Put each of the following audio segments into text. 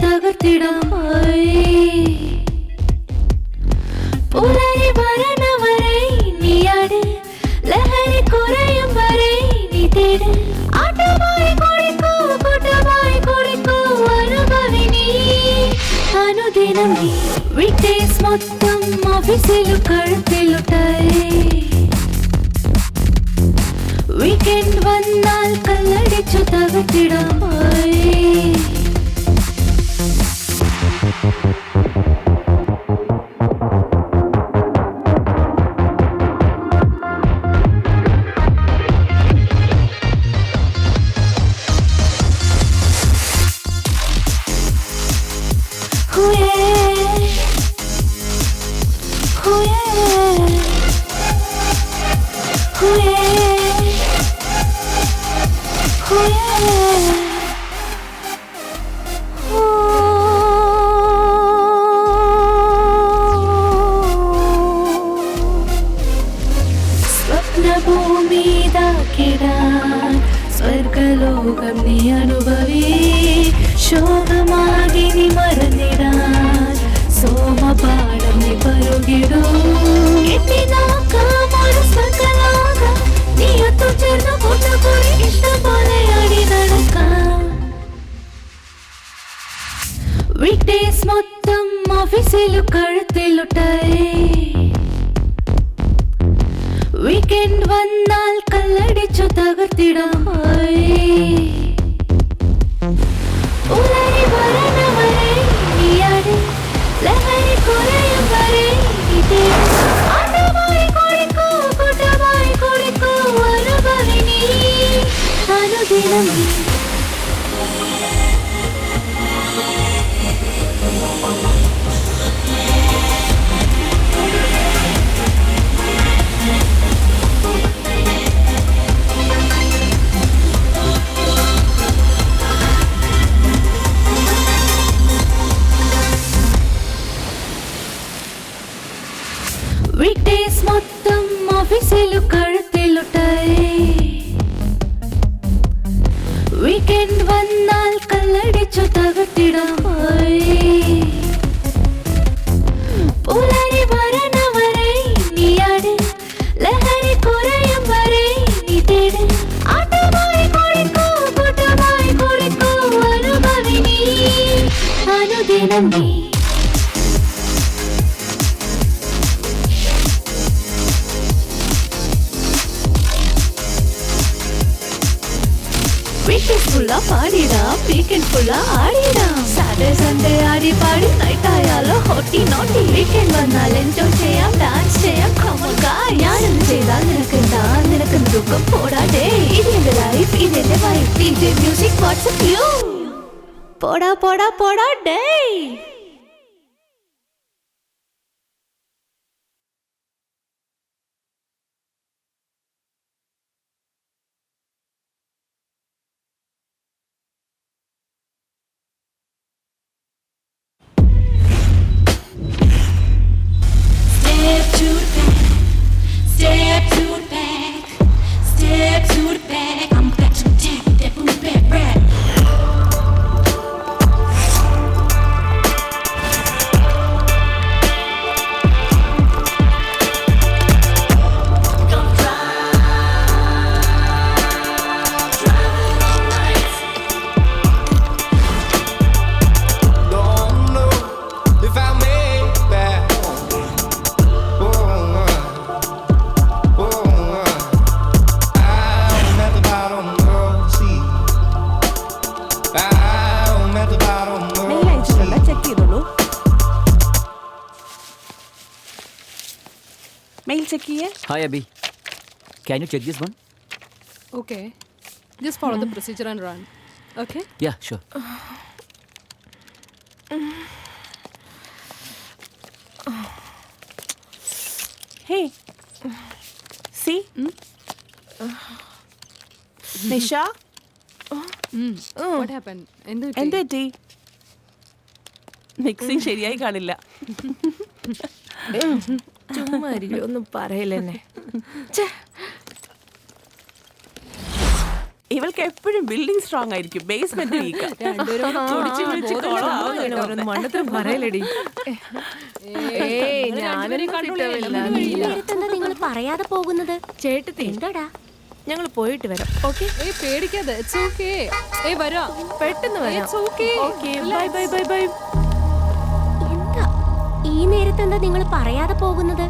തകർത്തിടാമായി പുലരി വരണ വരെ നീയാട് ലഹരി കുറയും വരെ നീ തേട് ആട്ടമായി കുളിക്കൂ കൂട്ടമായി കുളിക്കൂ അനുഭവി നീ അനുദിനം നീ വീക്ക്ഡേയ്സ് മൊത്തം ഓഫീസിലും കഴുത്തിലുട്ടായി വീക്കെൻഡ് വന്നാൽ കല്ലടിച്ചു തകർത്തിടാമായി സ്വപ്നഭൂമി താക്കിടാൻ സ്വർഗലോകം നീ അനുഭവി ശോകമാകി നീ മറന്നിടാൻ സോമപാഠം നീ പരുകിടൂ എത്തിനാക്കാമൊരു സ്വർഗലോകം നീ ഒത്തുചേർന്ന് കൂട്ടുകൂടി ഇഷ്ടം പോലെ അടി നടക്കാം വീക്ക്ഡേയ്സ് മൊത്തം ഓഫീസിലും കഴുത്തിലുട്ടായി വീക്കെൻഡ് വന്നാൽ കല്ലടിച്ചു തകർത്തിടാമായി പുലരി വരണ വരെ നീയാട് ലഹരി കുറയും വരെ നീ തേട് ആട്ടമായി കുളിക്കൂ കൂട്ടമായി കുളിക്കൂ അനുഭവി നീ അനുദിനം നീ വീക്ക്ഡേയ്സ് മൊത്തം ഓഫീസിലും കഴുത്തിലുട്ടായി വീക്കെൻഡ് വന്നാൽ കല്ലടിച്ചു തകർത്തിടാമായി പുലരി വരണ വരെ നീയാട് ലഹരി കുറയും വരെ നീ തേട് ആട്ടമായി കുളിക്കൂ കൂട്ടമായി കുളിക്കൂ അനുഭവി നീ അനുദിനം നീ വീക്കെൻഡ് ഫുള്ളാ പാടിടാം വീക്കെൻഡ് ഫുള്ളാ ആടിടാം സാറ്റർഡേ സൺഡേ ആടി പാടി നൈറ്റ് ആയാലോ ഹോട്ടി നോട്ടി വീക്കെൻഡ് വന്നാൽ എൻജോയ് ചെയ്യാം ഡാൻസ് ചെയ്യാം ഞാനെന്ന് ചെയ്താൽ നിനക്കെന്താ നിനക്കെന്ത് ദുഃഖം പോടാടേ ഇതെന്റെ ലൈഫ് ഇതെന്റെ wife DJ music what's up you പോടാ പോടാ പോടാ ഡേ Step to the back, step to the back. I'm back to take that boom back rap. Mail check kiya? Hi Abhi, can you check this one? Okay, just follow the procedure and run. Okay? Yeah, sure. Hey, see? Nisha? What happened? എന്താ tea mixing ശരിയായി കാണില്ല. ചുമ്മാ ഒന്നും പറയില്ലെന്നെ. ഇവൾക്ക് എപ്പോഴും building strong ആയിരിക്കും, basement week. മണ്ടത്തിലും പറയലടി. നിങ്ങൾ പറയാതെ പോകുന്നത് ചേട്ടത്തി എന്താടാ? ഞങ്ങൾ പോയിട്ട് വരാം. ഓക്കെ പേടിക്കാതെ, ഇറ്റ്സ് ഓക്കേ. വരാം, പെട്ടെന്ന് വരാം. It's okay. Okay bye bye bye by. എന്താ ഈ നേരത്തെ എന്താ നിങ്ങൾ പറയാതെ പോകുന്നത്?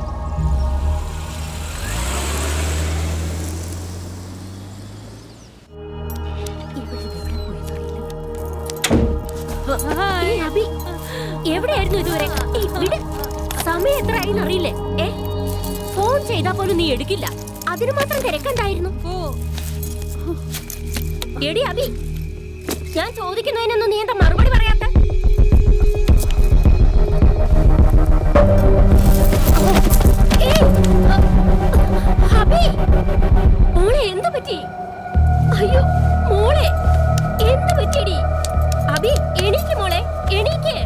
ഏയ് അബി, എവിടെയായിരുന്നു ഇതുവരെ? ഏയ് വിട്. സമയം എത്രയായി അറിയില്ലേ? ഫോൺ ചെയ്താ പോലും നീ എടുക്കില്ല. അതിന് മാത്രം തിരക്കുണ്ടായിരുന്നു. എടി അബി, ഞാൻ ചോദിക്കുന്നതിനൊന്നും നീ എന്താ മറുപടി പറയാത്ത? അബി, മോളെ എന്ത് പറ്റി? അയ്യോ മോളെ എന്ത് പറ്റിയടി? അബി എണീക്ക് മോളെ, എണീക്ക്.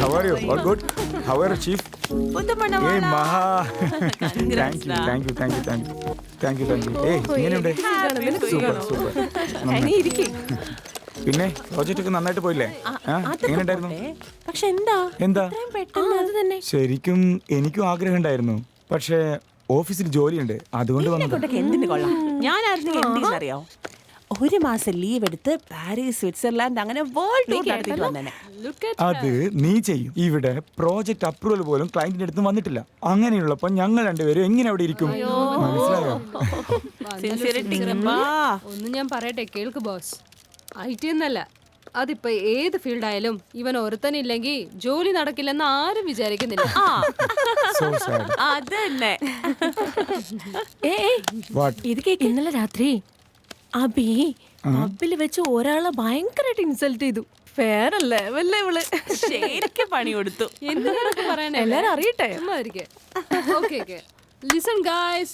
How are you? All good? How are you, Chief? Hey, Maha. Thank you. Hey, എങ്ങനെയുണ്ട്? Super. പിന്നെ പ്രോജക്റ്റ് ഒക്കെ നന്നായിട്ട് പോയില്ലേ? എങ്ങനെയുണ്ടായിരുന്നു? പക്ഷെ എന്താ പെട്ടെന്ന് തന്നെ ശരിക്കും എനിക്കും ആഗ്രഹം ഉണ്ടായിരുന്നു, പക്ഷേ ഓഫീസിൽ ജോലിയുണ്ട്, അതുകൊണ്ട് വന്നത്. എന്തിനു കൊള്ളാം. ഞാനായിരുന്നു എന്തിനറിയോ, 1 മാസം ലീവ് എടുത്ത് പാരീസ്, സ്വിറ്റ്സർലാൻഡ് അങ്ങനെ വേൾഡ് ടൂർ നടത്തിയിട്ട് വന്നേനെ. അത് നീ ചെയ്യും. ഇവിടെ പ്രോജക്റ്റ് അപ്രൂവൽ പോലും ക്ലയന്റിന്റെ അടുത്ത് വന്നിട്ടില്ല. അങ്ങനെയുള്ളപ്പോ ഞങ്ങൾ രണ്ടുപേരും എങ്ങനെ അവിടെ ഇരിക്കും? മനസ്സിലായോ? ഒന്ന് ഞാൻ പറയട്ടെ, കേൾക്ക് ബോസ്. IT എന്നല്ല, അതിപ്പോ ഏത് ഫീൽഡ് ആയാലും ഇവൻ ഒരുത്തനില്ലെങ്കിൽ ജോലി നടക്കില്ലെന്ന് ആരും വിചാരിക്കുന്നില്ല. So sad. അതന്നെ. What? ഇത് കേക്ക്. ഇന്നലെ രാത്രി അബി പബ്ബിൽ വെച്ച് ഒരാളെ ഭയങ്കരമായിട്ട് ഇൻസൾട്ട് ചെയ്തു. വേറെ ലെവല്ലേ ഇവള്. ശരിക്കും പണി കൊടുത്തു. എന്തിനൊക്കെ പറയണേ, എല്ലാരും അറിയട്ടെ. Okay. Listen guys,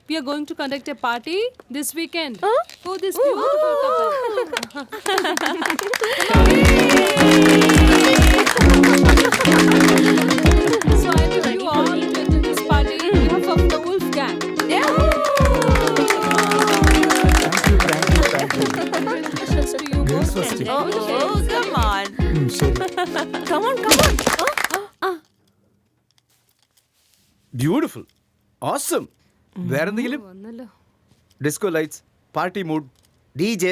we are going to conduct a party this weekend for this beautiful couple. So I invite you all to attend this party on behalf of the Wolf Gang. Thank you. Congratulations to you Girls both. first. Oh, come on. ശരി. Come on. Beautiful, awesome. വേറെന്തെങ്കിലും? വന്നല്ലോ. Disco lights, party mood, DJ.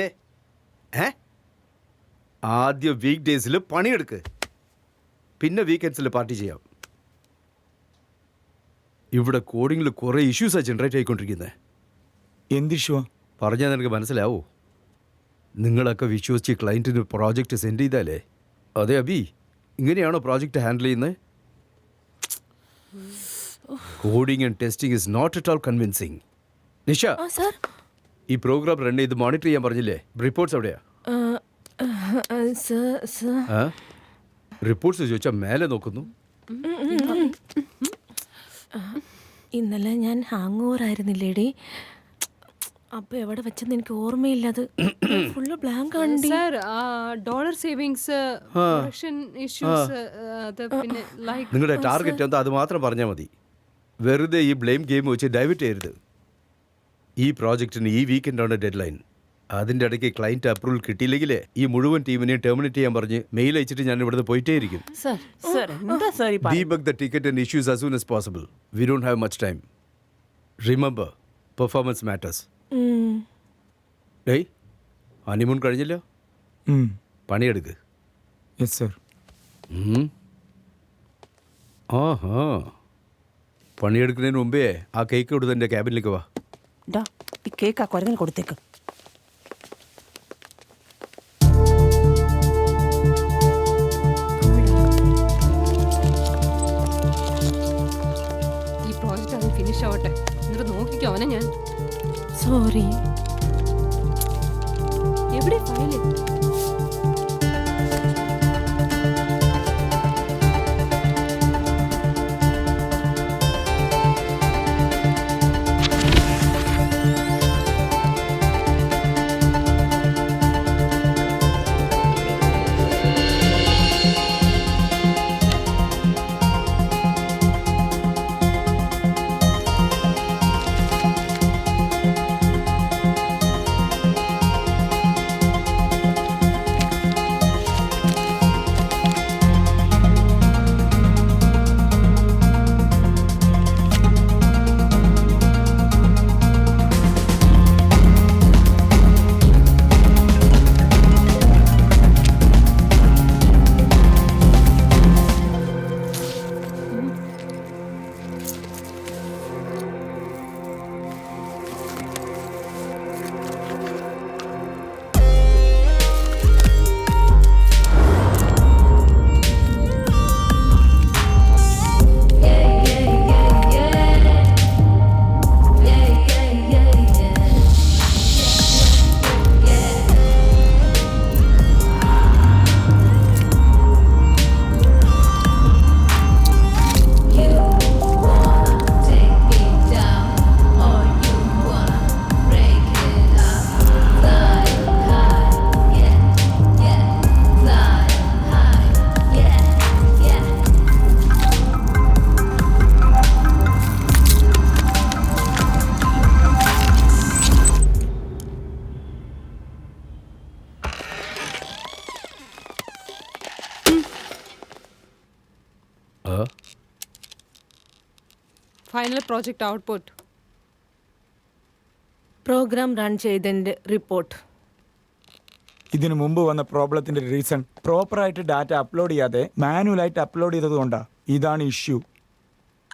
ആദ്യം week ഡേയ്സിൽ പണിയെടുക്ക്, പിന്നെ വീക്കെൻഡ്സിൽ party ചെയ്യാം. ഇവിടെ കോഡിങ്ങിൽ കുറേ ഇഷ്യൂസാണ് generate ആയിക്കൊണ്ടിരിക്കുന്നത്. എന്ത് ഇഷ്യൂവാ? പറഞ്ഞാൽ നിനക്ക് മനസ്സിലാവോ? നിങ്ങളൊക്കെ വിശ്വസിച്ച് ക്ലയൻറ്റിന് പ്രോജക്റ്റ് സെൻഡ് ചെയ്താലേ. അതെ അബി, ഇങ്ങനെയാണോ പ്രോജക്റ്റ് ഹാൻഡിൽ ചെയ്യുന്നത്? Coding and testing is not at all convincing. Nisha, ഈ പ്രോഗ്രാം റൺ ചെയ്ത് മോണിറ്റർ ചെയ്യാൻ പറഞ്ഞില്ലേ? റിപ്പോർട്ട്സ് എവിടെയാ? റിപ്പോർട്ട്സ് ചോദിച്ചാൽ മേലെ നോക്കുന്നു. ഇന്നലെ ഞാൻ ഹാങ് ഓവർ ആയിരുന്നില്ലേടി, അപ്പൊ എവിടെ വെച്ചെന്ന് എനിക്ക് ഓർമ്മയില്ലത്. ഫുള്ള് ബ്ലാങ്ക് ആണ്. Sir, dollar savings, production issues, അത് പിന്നെ ലൈക്ക് നിങ്ങളുടെ ടാർഗറ്റ് എന്താ അത് മാത്രം പറഞ്ഞാൽ മതി. വെറുതെ ഈ ബ്ലെയിം ഗെയിം വെച്ച് ഡൈവേർട്ട് ചെയ്യരുത്. ഈ പ്രോജക്റ്റിന് ഈ വീക്കെൻഡാണ് ഡെഡ് ലൈൻ. അതിൻ്റെ ഇടയ്ക്ക് ക്ലയൻറ്റ് അപ്രൂവൽ കിട്ടിയില്ലെങ്കിലേ ഈ മുഴുവൻ ടീമിനെയും ടെർമിനേറ്റ് ചെയ്യാൻ പറഞ്ഞ് മെയിൽ അയച്ചിട്ട് ഞാൻ ഇവിടുന്ന് പോയിട്ടേയിരിക്കും. Debug the ticket and issues as soon as possible. We don't have much time. Remember, performance matters. Day, honeymoon കഴിഞ്ഞില്ല, പണിയെടുക്ക്. Yes sir. ആഹാ, പണിയെടുക്കുന്നതിന് മുമ്പേ ആ കേക്ക് കൊടുത്ത് എൻ്റെ ക്യാബിനിലേക്ക് വാ. ഈ കേക്ക് ആ കുരങ്ങിന് കൊടുത്തേക്ക്. ഈ പ്രോജക്റ്റ് അത് ഫിനിഷ് ആവട്ടെ, എന്നിട്ട് നോക്കിക്കോ അവനെ ഞാൻ. സോറി. എവിടെ file? Final project output. Program run ചെയ്തതിന്റെ റിപ്പോർട്ട്. ഇതിനു മുമ്പ് വന്ന പ്രോബ്ലത്തിന്റെ റീസൺ പ്രോപ്പറായിട്ട് ഡാറ്റ അപ്ലോഡ് ചെയ്യാതെ മാനുവലായിട്ട് അപ്ലോഡ് ചെയ്തത് കൊണ്ടാ. ഇതാണ് ഇഷ്യൂ.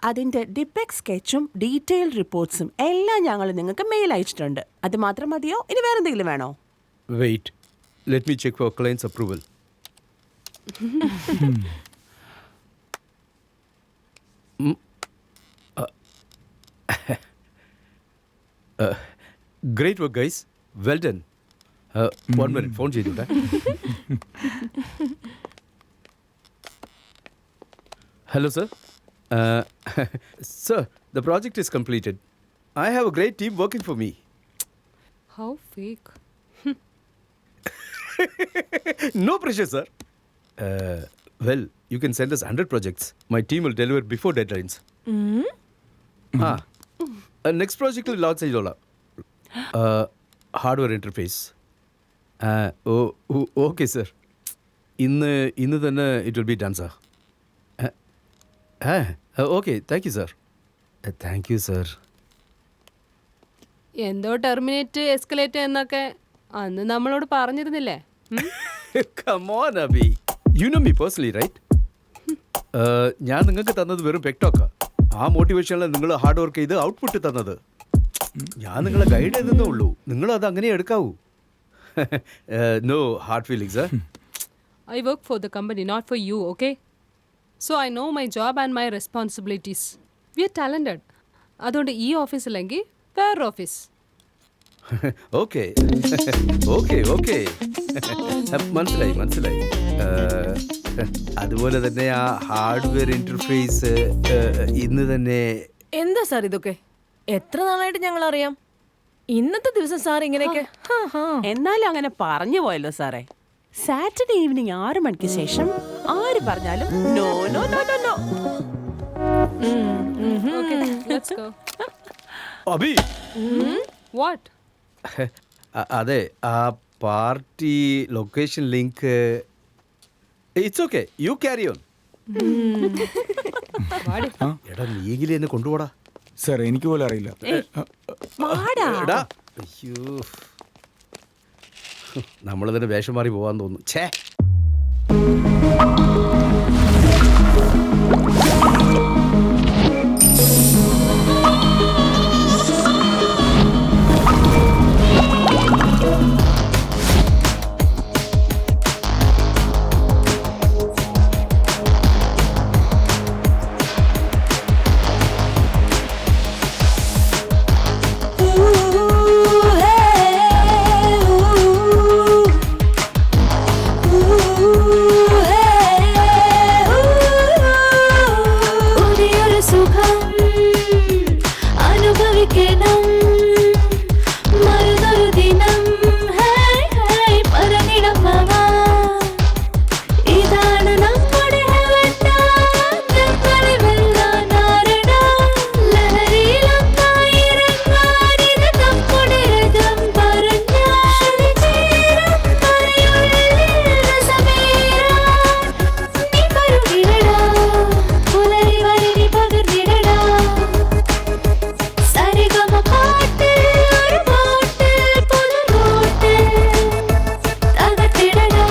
അതിന്റെ ഡിപ്പെക് സ്കെച്ചും ഡീറ്റെയിൽഡ് റിപ്പോർട്ട്സും എല്ലാം ഞങ്ങൾ നിങ്ങൾക്ക് മെയിൽ അയച്ചിട്ടുണ്ട്. അത് മാത്രം മതിയോ, ഇനി വേറെ എന്തെങ്കിലും വേണോ? Wait, let me check for clients approval. Great work guys, well done. 1 minute, phone ചെയ്തോട്ടെ. Hello, sir. Sir, the project is completed. I have a great team working for me. How fake. No pressure, sir. Well, you can send us 100 projects. My team will deliver before deadlines. Next project will launch hardware interface. Okay, sir. ഇന്ന് തന്നെ it will be done, sir. Okay, thank you, sir. Thank you, sir. എന്തോ terminate escalate എന്നൊക്കെ അന്ന് നമ്മളോട് പറഞ്ഞിരുന്നില്ലേ? Come on, Abhi. You know me personally, right? ഞാൻ നിങ്ങൾക്ക് തന്നത് വെറും പെക്ടോക്കാ. ആ മോട്ടിവേഷനിലാണ് നിങ്ങൾ ഹാർഡ് വർക്ക് ചെയ്ത് ഔട്ട്പുട്ട് തന്നത്. ഞാൻ നിങ്ങളെ ഗൈഡ് ചെയ്തേ ഉള്ളൂ. നിങ്ങൾ അത് അങ്ങനെ എടുക്കാവൂ. No hard feelings, sir. I work for the company, not for you, okay? So I know my job and my responsibilities. We are talented. അതുകൊണ്ട് ഈ ഓഫീസിലെങ്കിൽ വേറെ ഓഫീസ്. ഓക്കെ ഓക്കെ ഓക്കെ, മനസ്സിലായി. അതുപോലെ തന്നെ ആ ഹാർഡ്വെയർ ഇന്റർഫേസ് ഇന്ന് തന്നെ. എന്താ സാർ ഇതൊക്കെ? എത്ര നാളായിട്ട് ഞങ്ങൾ അറിയാം. ഇന്നത്തെ ദിവസം സാർ ഇങ്ങനെയൊക്കെ. എന്നാലും അങ്ങനെ പറഞ്ഞു പോയല്ലോ സാറേ. സാറ്റർഡേ ഈവനിങ് 6 മണിക്ക് ശേഷം ആര് പറഞ്ഞാലും no no no no no. Okay, let's go. Abi, What? അതെ, ആ party location link. It's okay, you carry on. എടാ, നീയെങ്കിലും എന്നെ കൊണ്ടുപോടാ. സർ, എനിക്ക് പോലും അറിയില്ല. എടാ, അയ്യോ, നമ്മൾ തന്നെ വേഷം മാറി പോവാൻ തോന്നുന്നു. ഛേ, പുതിയൊരു സുഖം അനുഭവിക്കണം, മറുതൊരു ദിനം പറഞ്ഞിടം മാമാ. ഇതാണ് നമ്മുടെ ഞങ്ങളെ വെല്ലാൻ ആരടാ. ലഹരിയിലൊന്നായിരങ്ങാൻ ഇത് നമ്മുടെ രഥം പറഞ്ഞാൽ നീ പരുകിടടാ, പുലരി വരി പകർന്നിടടാ. സരിഗമ പാട്ട് ഒരു പാട്ട് പുതുനോട്ട് തകർത്തിടടാ.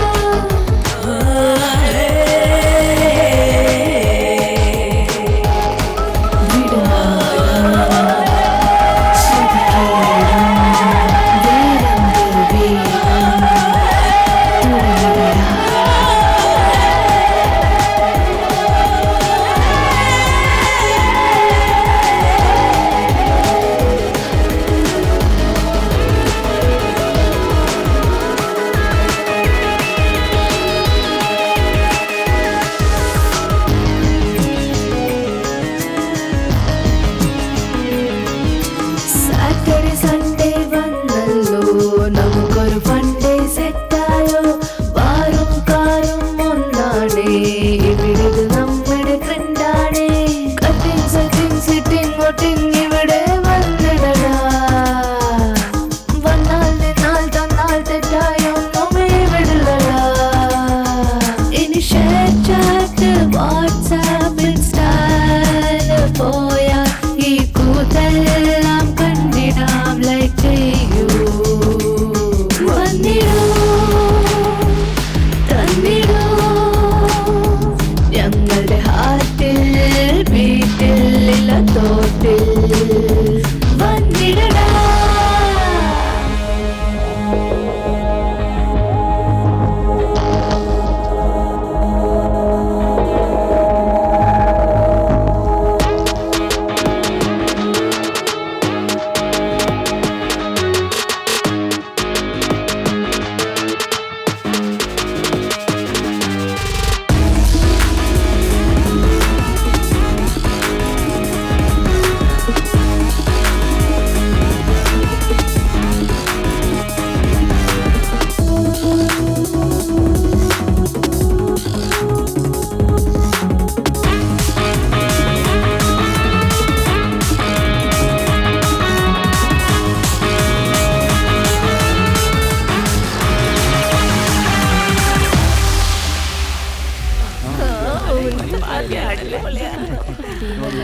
സാറ്റർഡേ സൺഡേ വന്നല്ലോ, നമുക്കൊരു ഫണ്ടേ സെറ്റായോ. ബാറും കാറും ഒന്നാണേ, ഇവിടെ നമ്മുടെ ട്രെൻഡാണേ. കട്ടിങ് സെറ്റിങ് സിറ്റിങ് വോട്ടിങ് ഇവിടെ വന്നിടടാ. വന്നാൽ നിന്നാൽ തന്നാൽ തെറ്റായൊന്നുമേ വിടില്ലടാ. ഇനി ഷെയർ ചാറ്റ് വാട്സാപ്പ് ഇൻസ്റ്റാല് പോയാൽ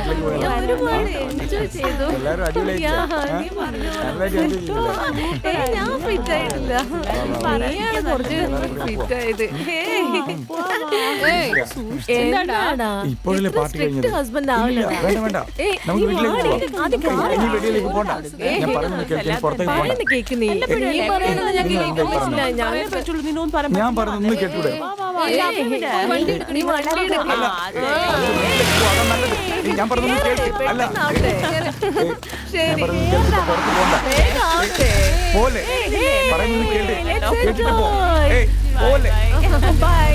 വീട്ടിലേക്ക് പോയാലോ? ഒരുപാട് എൻജോയ് ചെയ്തു. എല്ലാവരും അടിപൊളിയായിട്ട് നീ പറഞ്ഞ പോലെ. നല്ലതായിട്ട് enjoy ചെയ്തില്ലേ? ഞാൻ ഫിറ്റ് ആയിട്ടില്ല. നീയാണ് കുറച്ച് ഫിറ്റ് ആയത്. എന്താടാ ഇപ്പോഴല്ലേ പാർട്ടി കഴിഞ്ഞത്? ഹസ്ബൻഡ് ഇല്ല, ആവില്ല. വേണ്ട വേണ്ട നമുക്ക് വീട്ടിലേക്ക് പോവാം. ഇനി വെളിയിലേക്ക് പോണ്ട. ഏയ്, ഞാൻ പറയുന്നത് കേൾക്ക്, പുറത്തേക്ക് പോണ്ട. പറയുന്ന കേക്ക് നീ പറയുന്നത് ഞാൻ കേൾക്കാൻ പറ്റില്ല. ഞാൻ പറ്റുള്ളൂ നിന്നോന്ന് പറയാൻ ഞാൻ പറഞ്ഞൊന്ന് കേട്ടൂടെ? വണ്ടി എടുക്ക്. നീ വണ്ടി എടുക്ക്. അതാ നല്ലത്. ഞാൻ പറഞ്ഞൊന്ന് കേൾക്ക്. അല്ല ആവട്ടെ. ഞാൻ പറഞ്ഞത് കേൾക്ക്, പുറത്ത് പോണ്ട. വേഗം ആവട്ടെ. പോലെ പറയുന്നത് കേട്ട് കേട്ടിട്ട് പോ. ഏയ് പോലെ. ബൈ.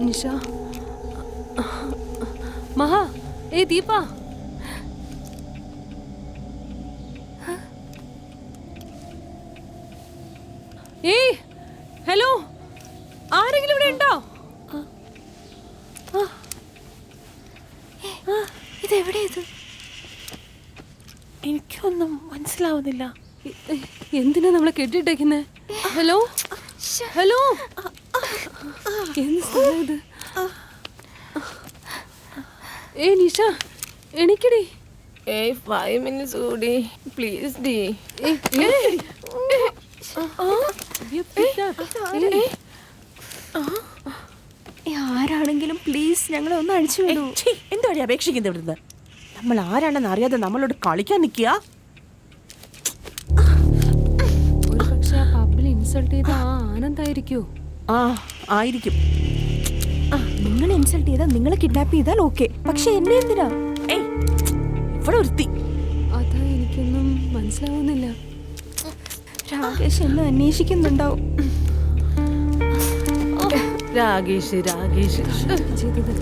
നിഷ മഹാ ഏ ദീപ ഏയ് ഹലോ ആരെങ്കിലും ഇവിടെ ഉണ്ടോ? ഇതെവിടെയത്? എനിക്കൊന്നും മനസ്സിലാവുന്നില്ല. എന്തിനാ നമ്മളെ കെട്ടിട്ടേക്കുന്നേ? ഹലോ ഹലോ എന്ത് സ്ഥലം ഇത്? ഏ നിഷ എണിക്കടി. 5 minutes കൂടി പ്ലീസ് ഡി. ആരാണെങ്കിലും പ്ലീസ് ഞങ്ങളെ ഒന്ന് അഴിച്ചു വിടൂ. എന്തുവഴി അപേക്ഷിക്കുന്നത് ഇവിടുന്ന്? നമ്മൾ ആരാണെന്ന് അറിയാതെ നമ്മളോട് കളിക്കാൻ നിൽക്കുക. ഒരു പക്ഷെ ആ പബ്ബിൽ ഇൻസൾട്ട് ചെയ്ത ആ ആനന്ദായിരിക്കോ? ആ ആയിരിക്കും. നിങ്ങൾ ഇൻസൾട്ട് ചെയ്താൽ നിങ്ങൾ കിഡ്നാപ്പ് ചെയ്താൽ ഓക്കെ, പക്ഷെ എന്നെ എന്തിനാ? ഏയ് ഇവിടെ ഒരുത്തി. അതാ എനിക്കൊന്നും മനസ്സിലാവുന്നില്ല. രാകേഷ് എന്നെ അന്വേഷിക്കുന്നുണ്ടാവും. രാകേഷ് രാകേഷ് ചെയ്തത്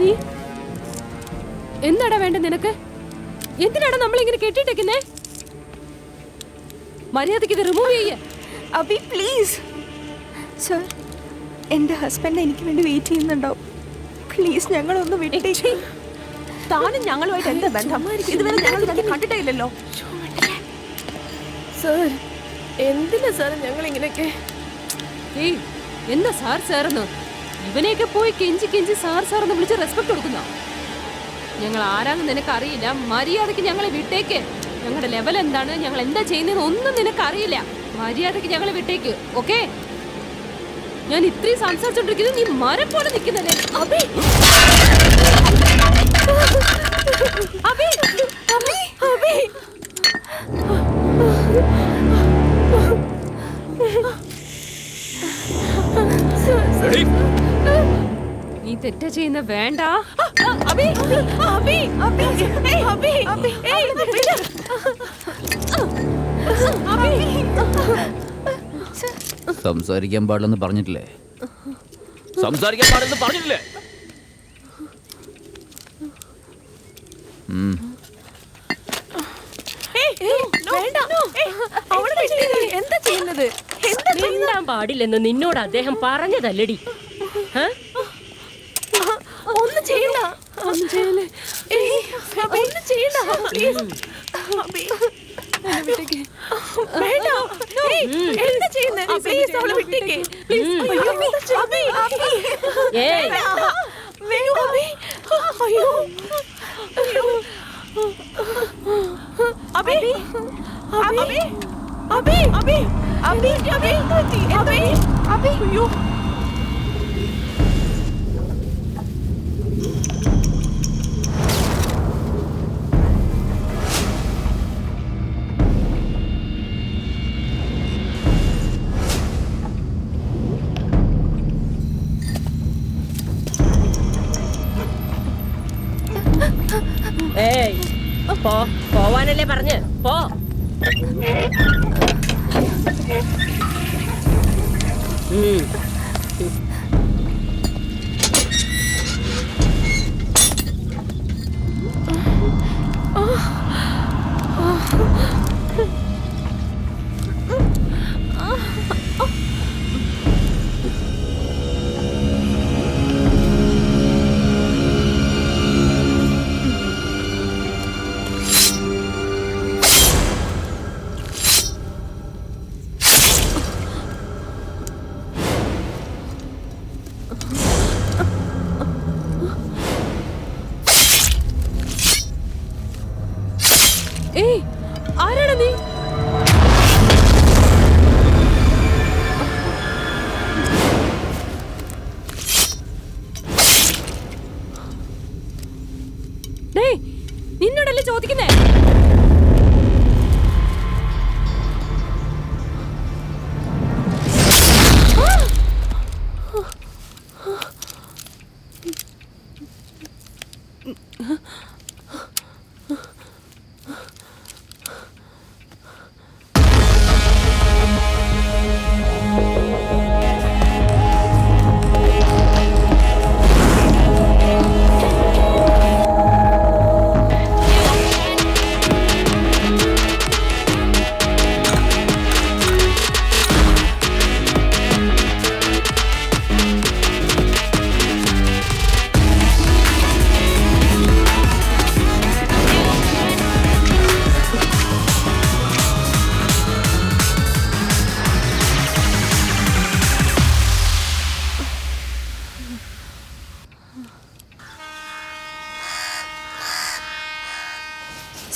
നീ? എന്താടാ വേണ്ട നിനക്ക്? എന്തിനാണ് നമ്മളിങ്ങനെ കെട്ടിട്ടേക്കുന്നേ? മര്യാദയ്ക്ക് ഇത് റിമൂവ് ചെയ്യേ. അബി പ്ലീസ് സർ, എൻ്റെ ഹസ്ബൻഡ് എനിക്ക് വേണ്ടി വെയിറ്റ് ചെയ്യുന്നുണ്ടാവും. പ്ലീസ് ഞങ്ങളൊന്ന് വിട്ടേ. താനും ഞങ്ങളുമായിട്ട് എന്താ ബന്ധം? ഇതുവരെ ഞങ്ങൾ തന്നെ കണ്ടിട്ടേ ഇല്ലല്ലോ. സാർ എന്തിനാ സാർ ഞങ്ങൾ ഇങ്ങനെയൊക്കെ? ഏയ് എന്താ സാർ സാറെന്ന്? ഇവനെയൊക്കെ പോയി കെഞ്ചി കെഞ്ചി സാർ സാറെന്ന് വിളിച്ച് റെസ്പെക്ട് കൊടുക്കുന്ന ഞങ്ങൾ ആരാന്ന് നിനക്ക് അറിയില്ല. മര്യാദക്ക് ഞങ്ങളെ വിട്ടേക്ക്. ഞങ്ങളുടെ ലെവൽ എന്താണ്, ഞങ്ങൾ എന്താ ചെയ്യുന്നതെന്ന് ഒന്നും നിനക്ക് അറിയില്ല. മര്യാദക്ക് ഞങ്ങളെ വിട്ടേക്ക്. ഓക്കെ? ഞാൻ ഇത്രയും സംസാരിച്ചോണ്ടിരിക്കുന്നത് നീ മരം പോലെ നിൽക്കുന്നല്ലേ? അബി അബി അബി അബി നീ തെറ്റ ചെയ്യുന്ന വേണ്ട. അബി അബി അബി ഏയ് അബി ഏയ് വിട്. അബി സംസാരിക്കാൻ പാടില്ലെന്ന് പറഞ്ഞിട്ടില്ലേ? സംസാരിക്കാൻ പാടില്ലെന്ന് പറഞ്ഞിട്ടില്ലേ? എന്താ ചെയ്യുന്നത്? മിണ്ടാൻ പാടില്ലെന്ന് നിന്നോട് അദ്ദേഹം പറഞ്ഞതല്ലടി. ഒന്നും ചെയ്യണ്ട. ഒന്നും ചെയ്യല്ലേ. ഒന്നും ചെയ്യണ്ട. പ്ലീസ്. വേണ്ട. എന്താ ചെയ്യുന്നത്? പ്ലീസ് അവളെ വിട്ടേക്ക്. പ്ലീസ്. അബി അബി ഏയ് വേണു അബി. അയ്യോ അബി അബി അബി അബി അബി അബി അബി അബി അയ്യോ ഏയ് പോവാനല്ലേ പറഞ്ഞ് പോ. ഏയ് ആരാണ് നീ? നിന്നോടല്ലേ ചോദിക്കുന്നേ?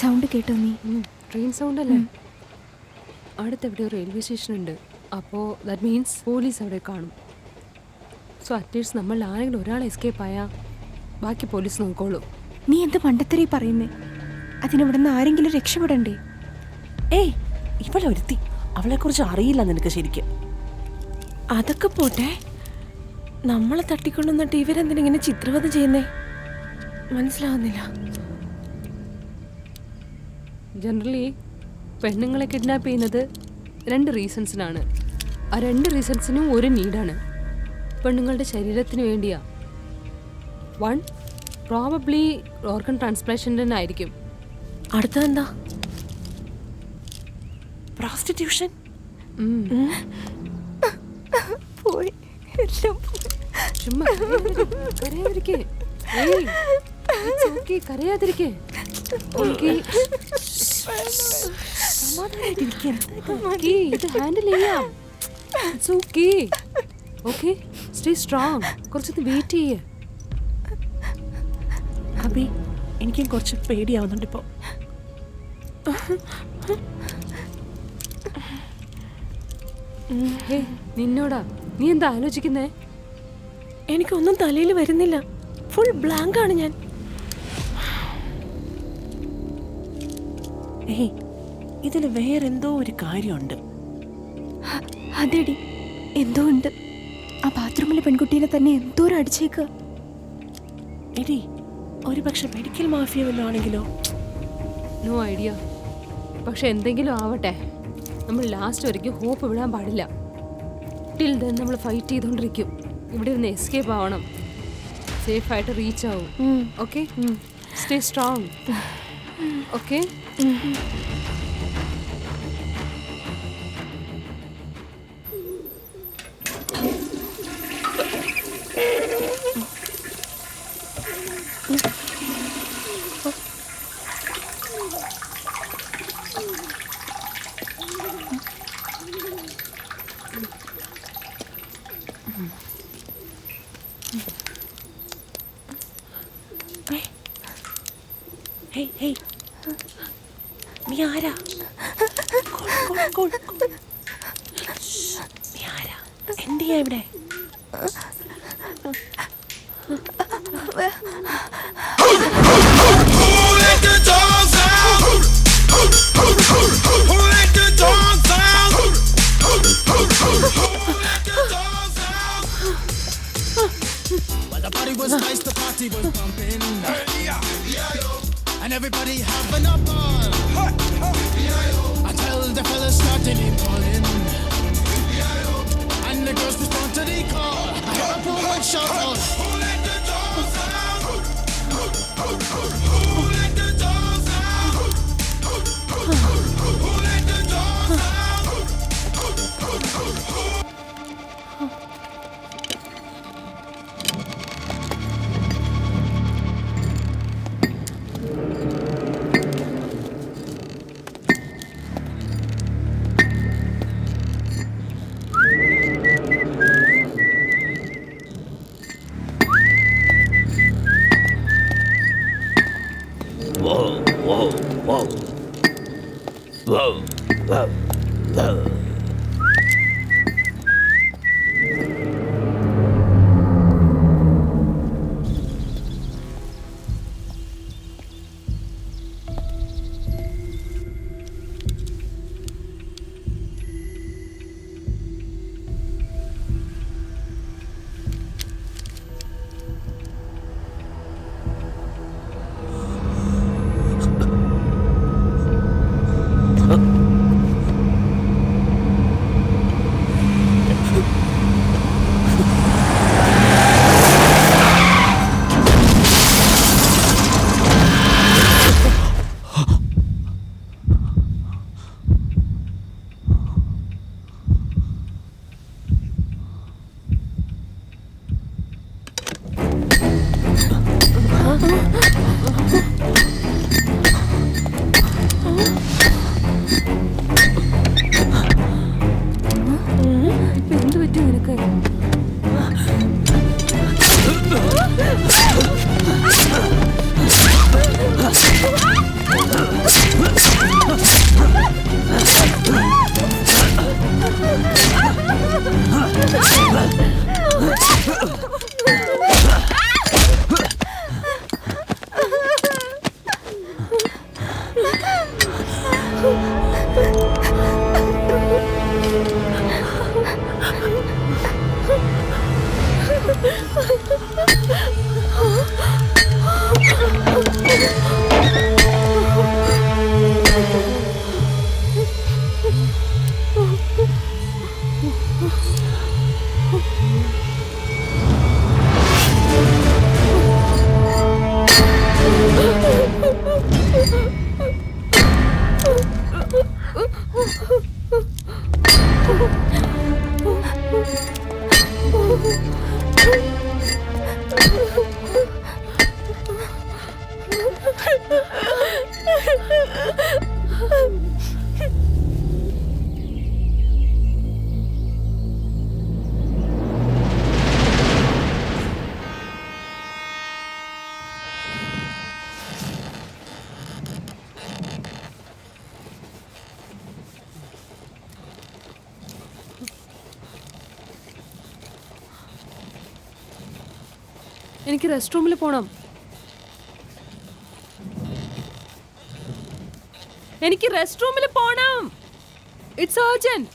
സൗണ്ട് കേട്ടോ നീ? ട്രെയിൻ സൗണ്ട് അല്ലേ? അടുത്തെവിടെയോ റെയിൽവേ സ്റ്റേഷൻ ഉണ്ട്. അപ്പോൾ ദാറ്റ് മീൻസ് പോലീസ് അവിടെ കാണും. സോ അറ്റ്ലീസ്റ്റ് നമ്മൾ ആരെങ്കിലും ഒരാൾ എസ്കേപ്പ് ആയാൽ ബാക്കി പോലീസ് നോക്കോളൂ. നീ എന്ത് പണ്ടത്തരീ പറയുന്നേ? അതിനിവിടെ നിന്ന് ആരെങ്കിലും രക്ഷപ്പെടണ്ടേ? ഏയ് ഇവളൊരുത്തി, അവളെ കുറിച്ച് അറിയില്ല നിനക്ക് ശരിക്കും. അതൊക്കെ പോട്ടെ, നമ്മളെ തട്ടിക്കൊണ്ടുവന്നിട്ട് ഇവരെന്തിനിങ്ങനെ ചിത്രവധ ചെയ്യുന്നേ? മനസ്സിലാവുന്നില്ല. ജനറലി പെണ്ണുങ്ങളെ കിഡ്നാപ്പ് ചെയ്യുന്നത് 2 റീസൺസിനാണ്. ആ 2 റീസൺസിനും ഒരു നീഡാണ്. പെണ്ണുങ്ങളുടെ ശരീരത്തിന് വേണ്ടിയാ. 1 പ്രോബബ്ലി ഓർഗൻ ട്രാൻസ്പ്ലാന്റേഷൻ ആയിരിക്കും. അടുത്തതെന്താ? പ്രോസ്റ്റിറ്റ്യൂഷൻ. പോയി എല്ലാം പോയി. ചുമ്മാ കരയാതിരിക്കേ. ഏയ് it's okay, കരയാതിരിക്കേ. Okay. Okay, ഇത് ഹാൻഡിൽ ചെയ്യാം. It's okay. Okay, stay strong. കുറച്ചൊന്ന് വെയിറ്റ് ചെയ്യേ. അബി എനിക്കും കുറച്ച് പേടിയാവുന്നുണ്ട് ഇപ്പോ. നിന്നോടാ, നീ എന്താ ആലോചിക്കുന്നേ? എനിക്കൊന്നും തലയിൽ വരുന്നില്ല. ഫുൾ ബ്ലാങ്ക് ആണ് ഞാൻ. ഏയ് ഇതിൽ വേറെന്തോ ഒരു കാര്യമുണ്ട്. അതെടി എന്തോ ഉണ്ട്. ആ ബാത്റൂമിലെ പെൺകുട്ടീനെ തന്നെ എന്തോരം അടിച്ചേക്കുക. എടി ഒരു പക്ഷെ മെഡിക്കൽ മാഫിയ വല്ലതും ആണെങ്കിലോ? No idea. പക്ഷെ എന്തെങ്കിലും ആവട്ടെ, നമ്മൾ ലാസ്റ്റ് വരയ്ക്കും ഹോപ്പ് വിടാൻ പാടില്ല. ടിൽ ദെൻ നമ്മൾ ഫൈറ്റ് ചെയ്തുകൊണ്ടിരിക്കും. ഇവിടെ നിന്ന് എസ്കേപ്പ് ആവണം. സേഫായിട്ട് റീച്ച് ആവും. Okay, stay strong. Okay. Hey hey നീ ആരാ? നീ ആരാ? എന്തിയാ ഇവിടെ? The party was nice, the party was pumping. And everybody having a ball. Until the fellas started calling. And the girls respond to the call. I heard a poor one shout out. Who let the dogs out? Who let the dogs out? Who let the dogs out? എന്ത് പറ്റി നിനക്ക്? എനിക്ക് rest റൂമിൽ പോണം. എനിക്ക് rest റൂമിൽ പോണം. It's urgent.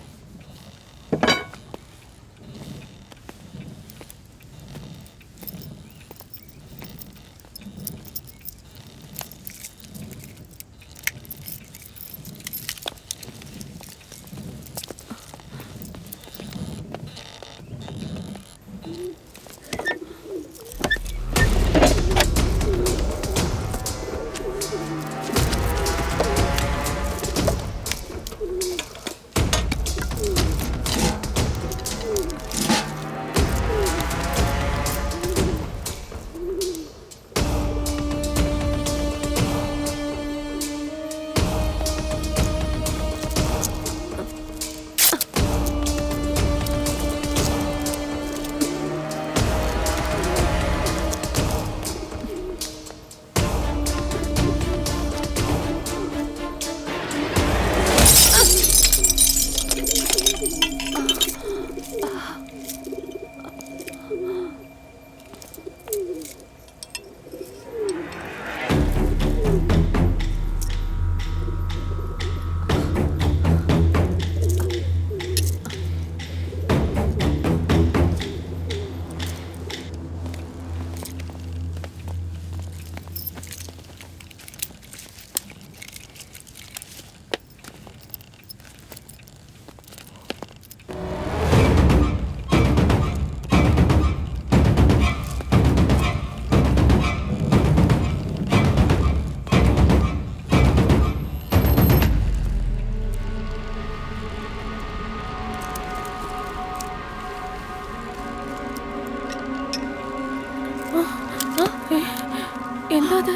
എന്താ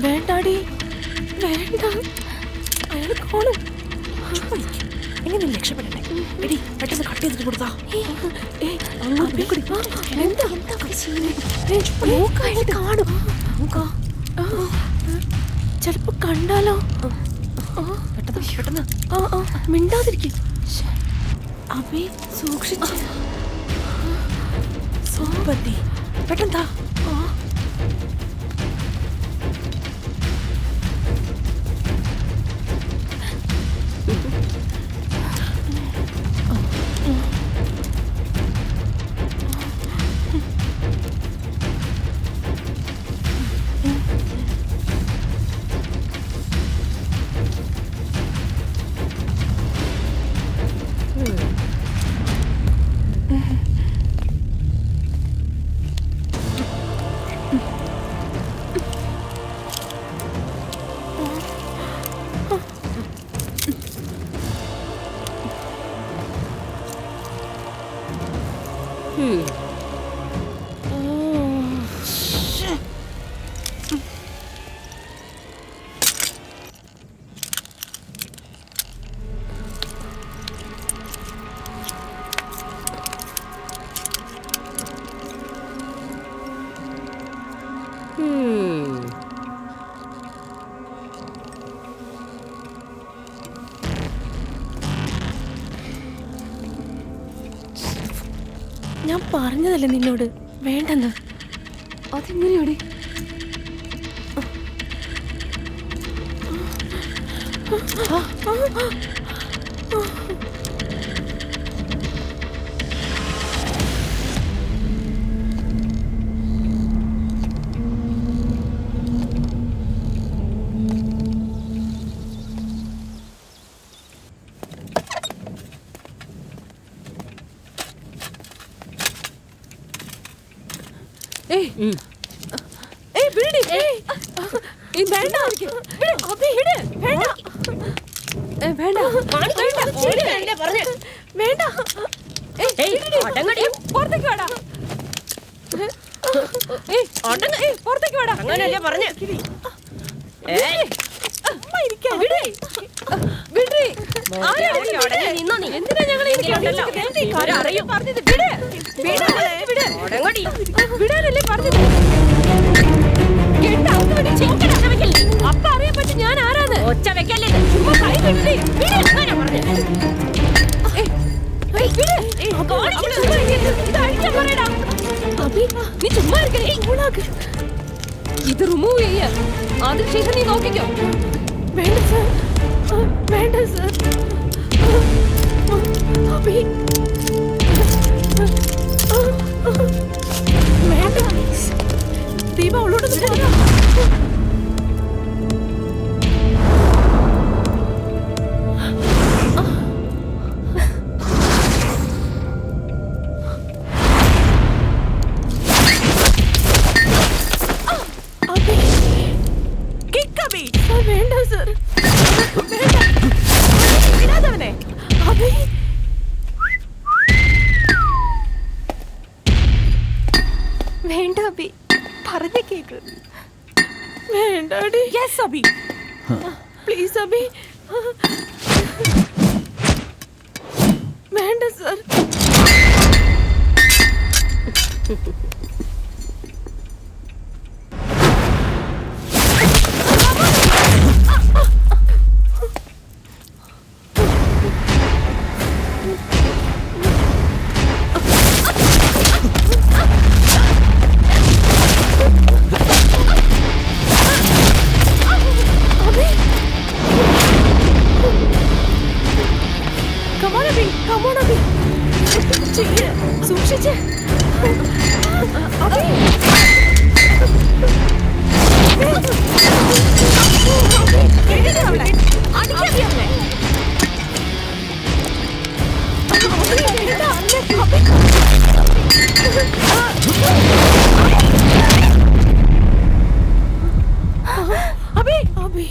വേണ്ടാടി, വേണ്ട. അയാൾ കാണും. എങ്ങനെ രക്ഷപ്പെടട്ടെ? എടി പെട്ടെന്ന് കട്ട് ചെയ്തിട്ട് കൊടുത്താ. ചിലപ്പോ കണ്ടാലോ. പെട്ടെന്ന് മിണ്ടാതിരിക്കും. അവേ സൂക്ഷിച്ച്. സോപത്തി പെട്ടെന്താ. ഞാൻ പറഞ്ഞതല്ലേ നിന്നോട് വേണ്ടെന്ന്. അതെങ്ങനെയാണ്? വിടാനല്ലേ പറഞ്ഞത്. ഞാൻ ആരാന്ന്? ഒച്ച വെക്കല്ലേ ചുമ്മാ കൈ വിടടി. അങ്ങനെ പറഞ്ഞു നീ ചുമ്മാ ഇരിക്കണേ. ഇത് റിമൂവ് ചെയ്യ. അതിനുശേഷം നീ നോക്കിക്കോ. വേണ്ട സർ, വേണ്ട സർ. അഭി വേണ്ട. ദീപ അവളോട് വേണ്ട സർ, വിടാതവനെ. അഭി വേണ്ട അബി, പറഞ്ഞ കേക്ക്. വേണ്ടാടി. യെസ് അബി. പ്ലീസ് അഭി, വേണ്ട സർ. സൂക്ഷിച്ച്. അഭി അഭി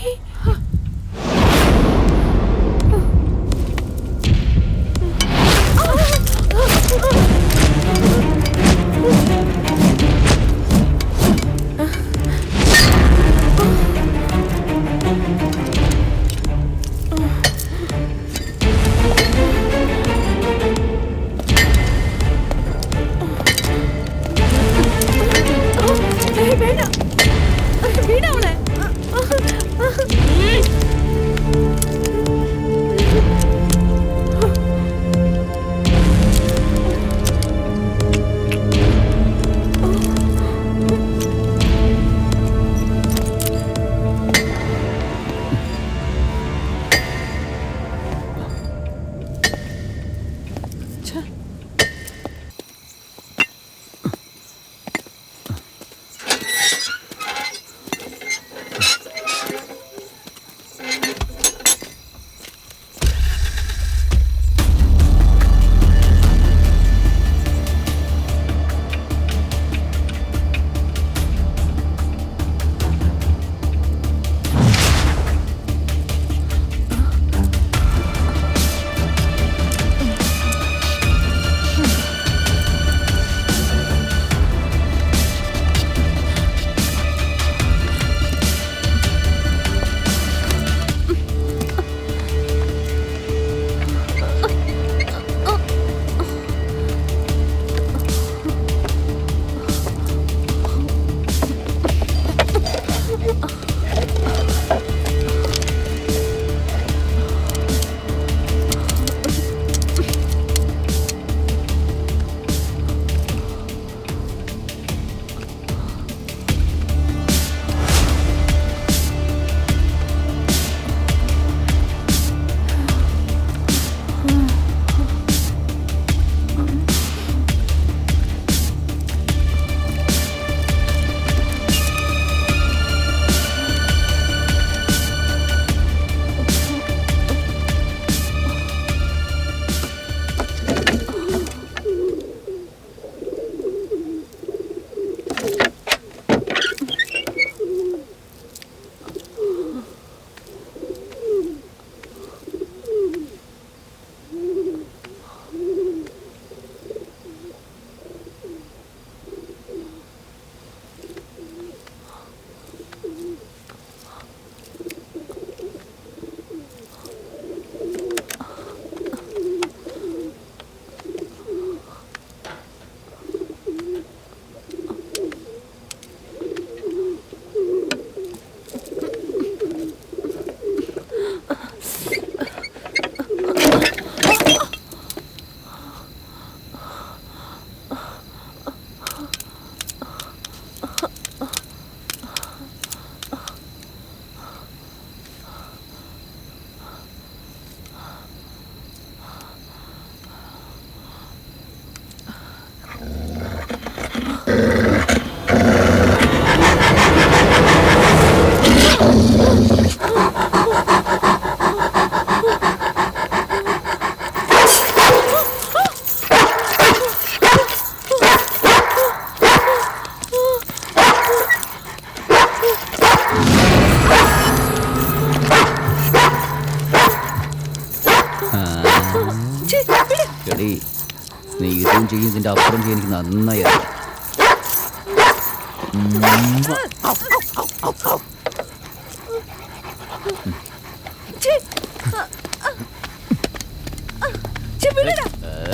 നിന്റെ അപ്പുറം എനിക്ക് നന്നായി അറിയാം.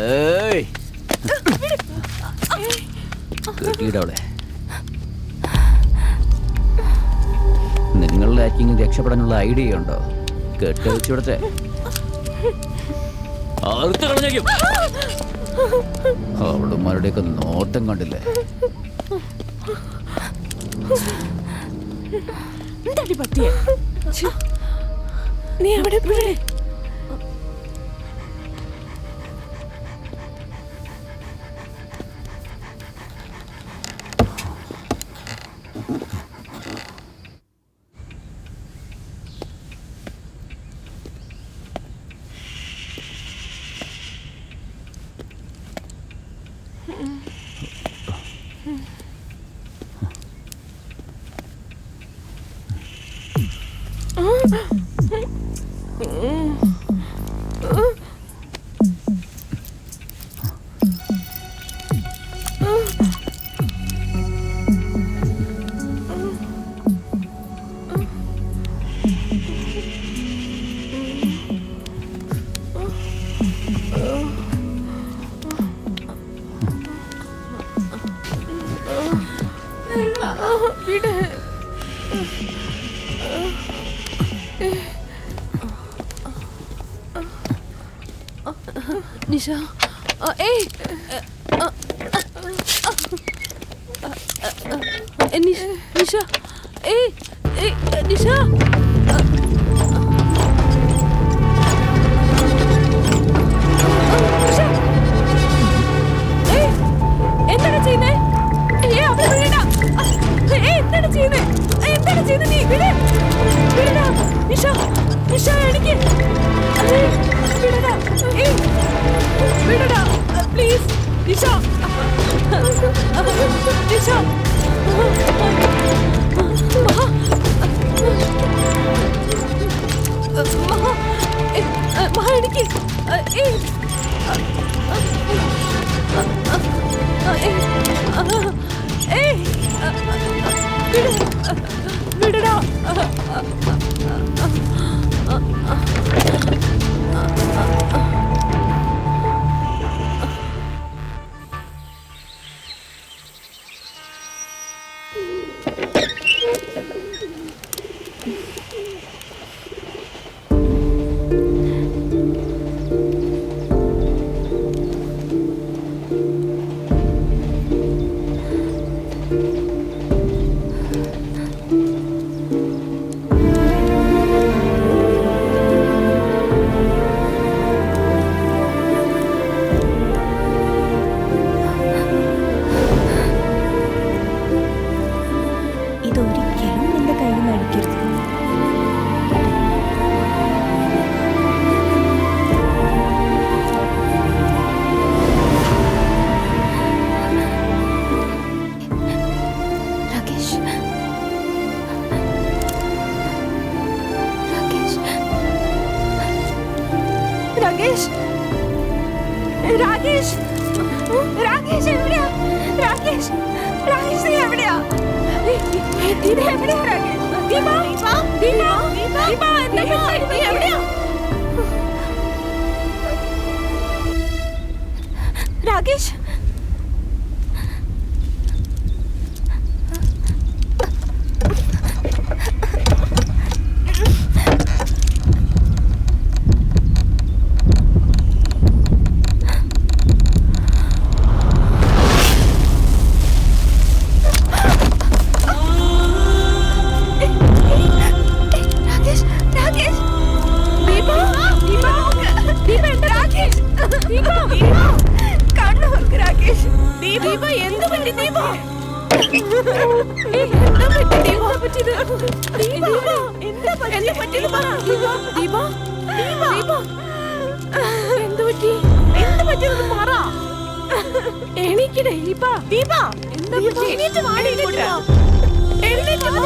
ഏയ്. കെട്ടിയിടവളെ. നിങ്ങളുടെ ആർക്കെങ്കിലും രക്ഷപ്പെടാനുള്ള ഐഡിയ ഉണ്ടോ? കെട്ടിവെച്ചിടത്തെ അവളുമാരുടെയൊക്കെ നോട്ടം കണ്ടില്ലേ? എന്താടി പറ്റിയെ? നീ എവിടെ പോയി? നിഷ, ഏയ് നിഷ, ഏയ് നിഷ. എന്താണ് ചെയ്യുന്നേ? എന്താണ് ചെയ്യുന്നേ? എന്താണ് ചെയ്യുന്നത് നീ? വിടടാ നിഷ, നിഷ എനിക്ക് വിടടാ, വിടടാ പ്ലീസ് നിഷ, നിഷ. മഹ എനിക്ക് വിടടാ. ഇതൊരിക്കലും നിന്റെ കയ്യിൽ നിന്ന് അടിക്കരുത്. രാകേഷ്, രാകേഷ്, രാകേഷ്, രാകേഷ് എവിടെയാ? രാകേഷ്, രാകേഷ് നീ എവിടെയാ? ഇത് എവിടെയാ രാകേഷ്? ദീപ, ദീപ, ദീപ, എന്താ പറ്റി? നീ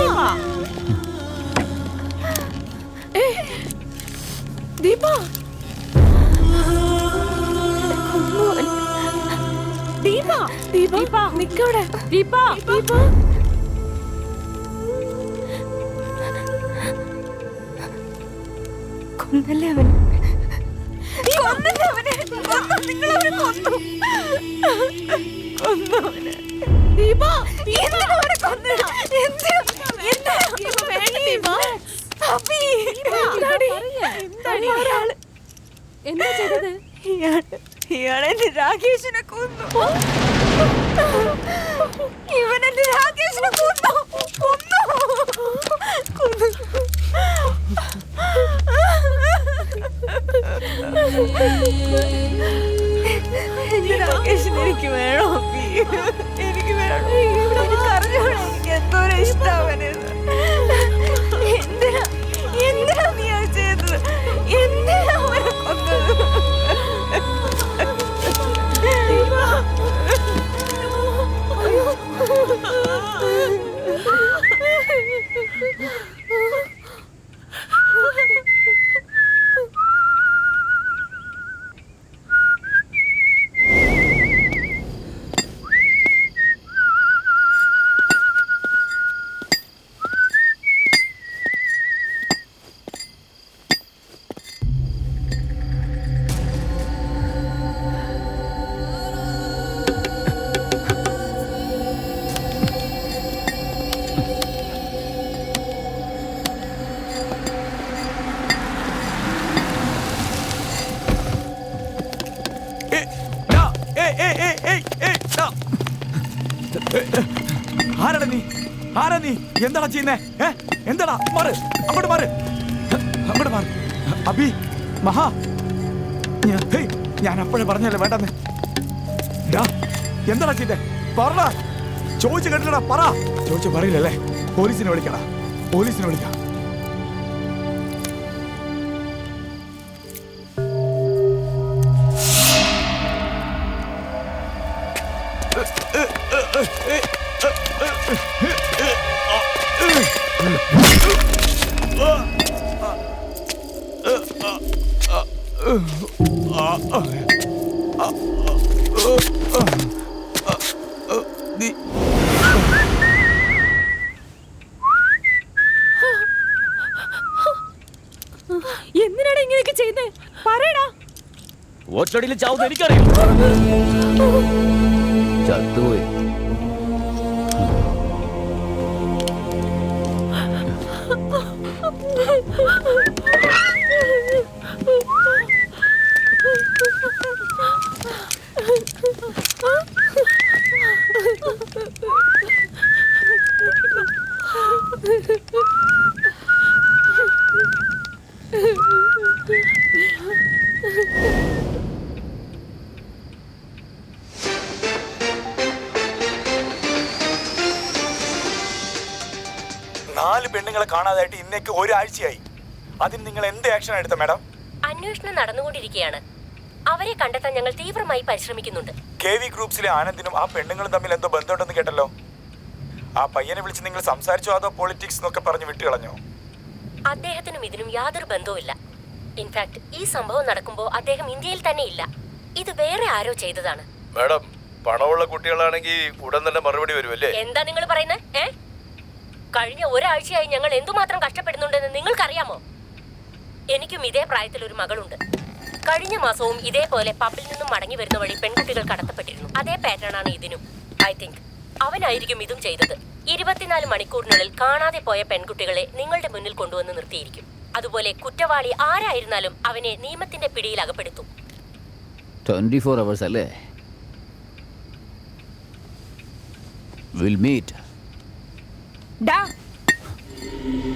എവിടെയാ? രാകേഷ്, ദീപ, ദീപ നിക്കവിടെ. ദീപ കൊന്നല്ലേ അവൻ? കൊന്നല്ലേ അവനെ? നിങ്ങളവനെ കൊന്നു. കൊന്നവനെ. ദീപ എന്തിനാ അവനെ കൊന്നത്? എന്തിനാ വേണ്ട ദീപ? അപ്പി എന്താടി എന്താ ചെയ്തത്? ഇയാളെന്റെ രാകേഷിനെ കൊന്നു. ഇവനെന്റെ രാകേഷിനെ കൊന്നു. രാകേഷിന് എനിക്ക് വേണോ? എനിക്ക് വേണം. എനിക്ക് അറിഞ്ഞോളൂ എനിക്ക് എന്തോരം ഇഷ്ടമാവനെന്ന്. എന്തിനാ നീ അത് ചെയ്തത്? എന്തിനാ അവനെ കൊന്നത്? ആരാ നീ? എന്താടാ ചെയ്യുന്നേ? എന്താടാ? മാറ്, അങ്ങോട്ട് മാറ്, അങ്ങോട്ട് മാറ്. അബി, മഹാ, ഞാൻ അപ്പോഴേ പറഞ്ഞല്ലേ വേണ്ടെന്ന്. എന്താടാ ചെയ്തേ? പറടാ. ചോദിച്ചു കേട്ടില്ലടാ, പറ. ചോദിച്ചു പറയില്ലല്ലേ? പോലീസിനെ വിളിക്കടാ, പോലീസിനെ വിളിക്കാം. എന്തിനാണ് ഇങ്ങനെയൊക്കെ ചെയ്തേ? പറയടാ. ഒറ്റടിയിൽ ചാവുന്ന എനിക്കറിയാം. ചത്തുപോയി. നാല് പെണ്ണുങ്ങളെ കാണാതായിട്ട് ഇന്നേക്ക് ഒരാഴ്ചയായി. അതിന് നിങ്ങൾ എന്ത് ആക്ഷൻ എടുത്ത മാഡം? അന്വേഷണം നടന്നുകൊണ്ടിരിക്കുകയാണ്. അവരെ കണ്ടെത്താൻ ഞങ്ങൾ തീവ്രമായി പരിശ്രമിക്കുന്നുണ്ട്. KV ഗ്രൂപ്പ്സിലെ ആനന്ദിനും ആ പെണ്ണുങ്ങളും തമ്മിൽ എന്തോ ബന്ധമുണ്ടെന്ന് കേട്ടല്ലോ. ആ പയ്യനെ വിളിച്ച് നിങ്ങൾ സംസാരിച്ചോ അതോ പൊളിറ്റിക്സ് എന്നൊക്കെ പറഞ്ഞ് വിട്ടുകളഞ്ഞോ? അദ്ദേഹത്തിനും ഇതിനും യാതൊരു ബന്ധവുമില്ല. ഇൻഫാക്ട് ഈ സംഭവം നടക്കുമ്പോൾ അദ്ദേഹം ഇന്ത്യയിൽ തന്നെ ഇല്ല. ഇത് വേറെ ആരോ ചെയ്തതാണ്. മാഡം, പണമുള്ള കുട്ടികളാണെങ്കിൽ ഉടൻ തന്നെ മറുപടി വരുമല്ലേ? എന്താ നിങ്ങൾ പറയുന്നത്? കഴിഞ്ഞ ഒരാഴ്ചയായി ഞങ്ങൾ എന്തുമാത്രം കഷ്ടപ്പെടുന്നുണ്ടെന്ന് നിങ്ങൾക്കറിയാമോ? എനിക്കും ഇതേ പ്രായത്തിൽ ഒരു മകളുണ്ട്. കഴിഞ്ഞ മാസവും ഇതേപോലെ പബ്ബിൽ നിന്നും മടങ്ങി വരുന്ന വഴി പെൺകുട്ടികൾ കടത്തപ്പെട്ടിരുന്നു. അതേ പാറ്റേൺ ആണ് ഇതിനും. ഐ തിങ്ക് അവനായിരിക്കും ഇതും ചെയ്തത്. 24 മണിക്കൂറിനുള്ളിൽ കാണാതെ പോയ പെൺകുട്ടികളെ നിങ്ങളുടെ മുന്നിൽ കൊണ്ടുവന്ന് നിർത്തിയിരിക്കും. അതുപോലെ കുറ്റവാളി ആരായിരുന്നാലും അവനെ നിയമത്തിന്റെ പിടിയിൽ അകപ്പെടുത്തും. 24 hours അല്ലേ? We'll meet.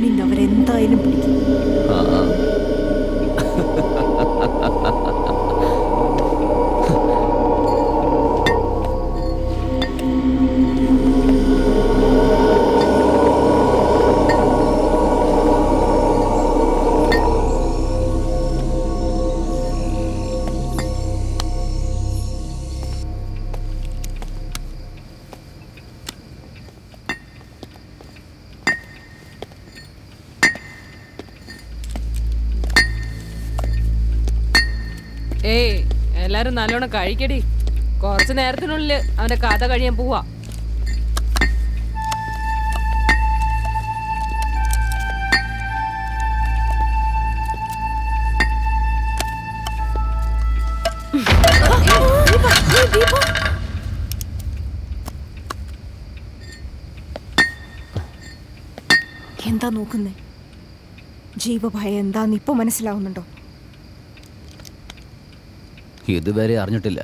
നിന്നവരെന്തായാലും പിടിക്കും. ഏയ് എല്ലാരും നല്ലോണം കഴിക്കടി. കുറച്ചു നേരത്തിനുള്ളിൽ അവന്റെ കഥ കഴിയാൻ പോവാ. എന്താ നോക്കുന്നേ? ജീവഭയം എന്താന്ന് ഇപ്പൊ മനസ്സിലാവുന്നുണ്ടോ? ഇതുവരെ അറിഞ്ഞിട്ടില്ല.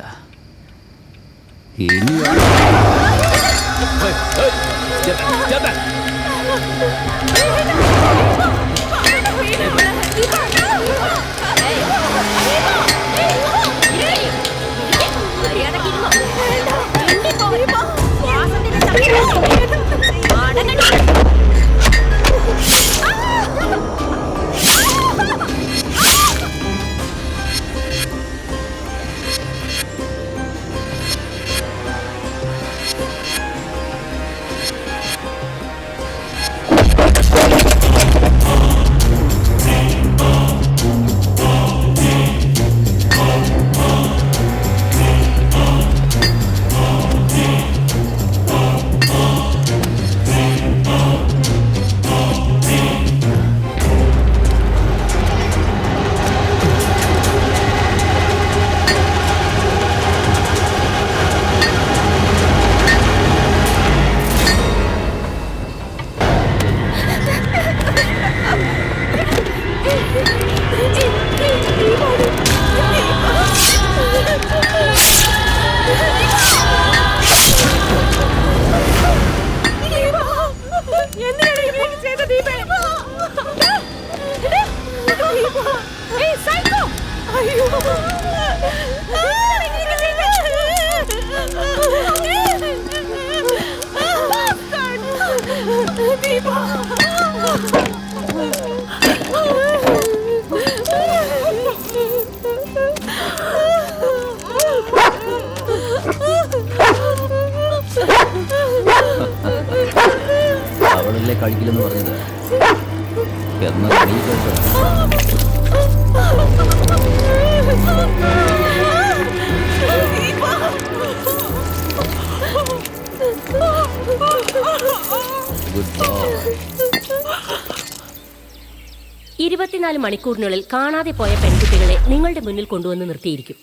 അവളല്ലേ കഴിക്കില്ലെന്ന് പറഞ്ഞത്. എന്നാ നീ ഗുഡ് ബൈ. 24 മണിക്കൂറിനുള്ളിൽ കാണാതെ പോയ പെൺകുട്ടികളെ നിങ്ങളുടെ മുന്നിൽ കൊണ്ടുവന്ന് നിർത്തിയിരിക്കും.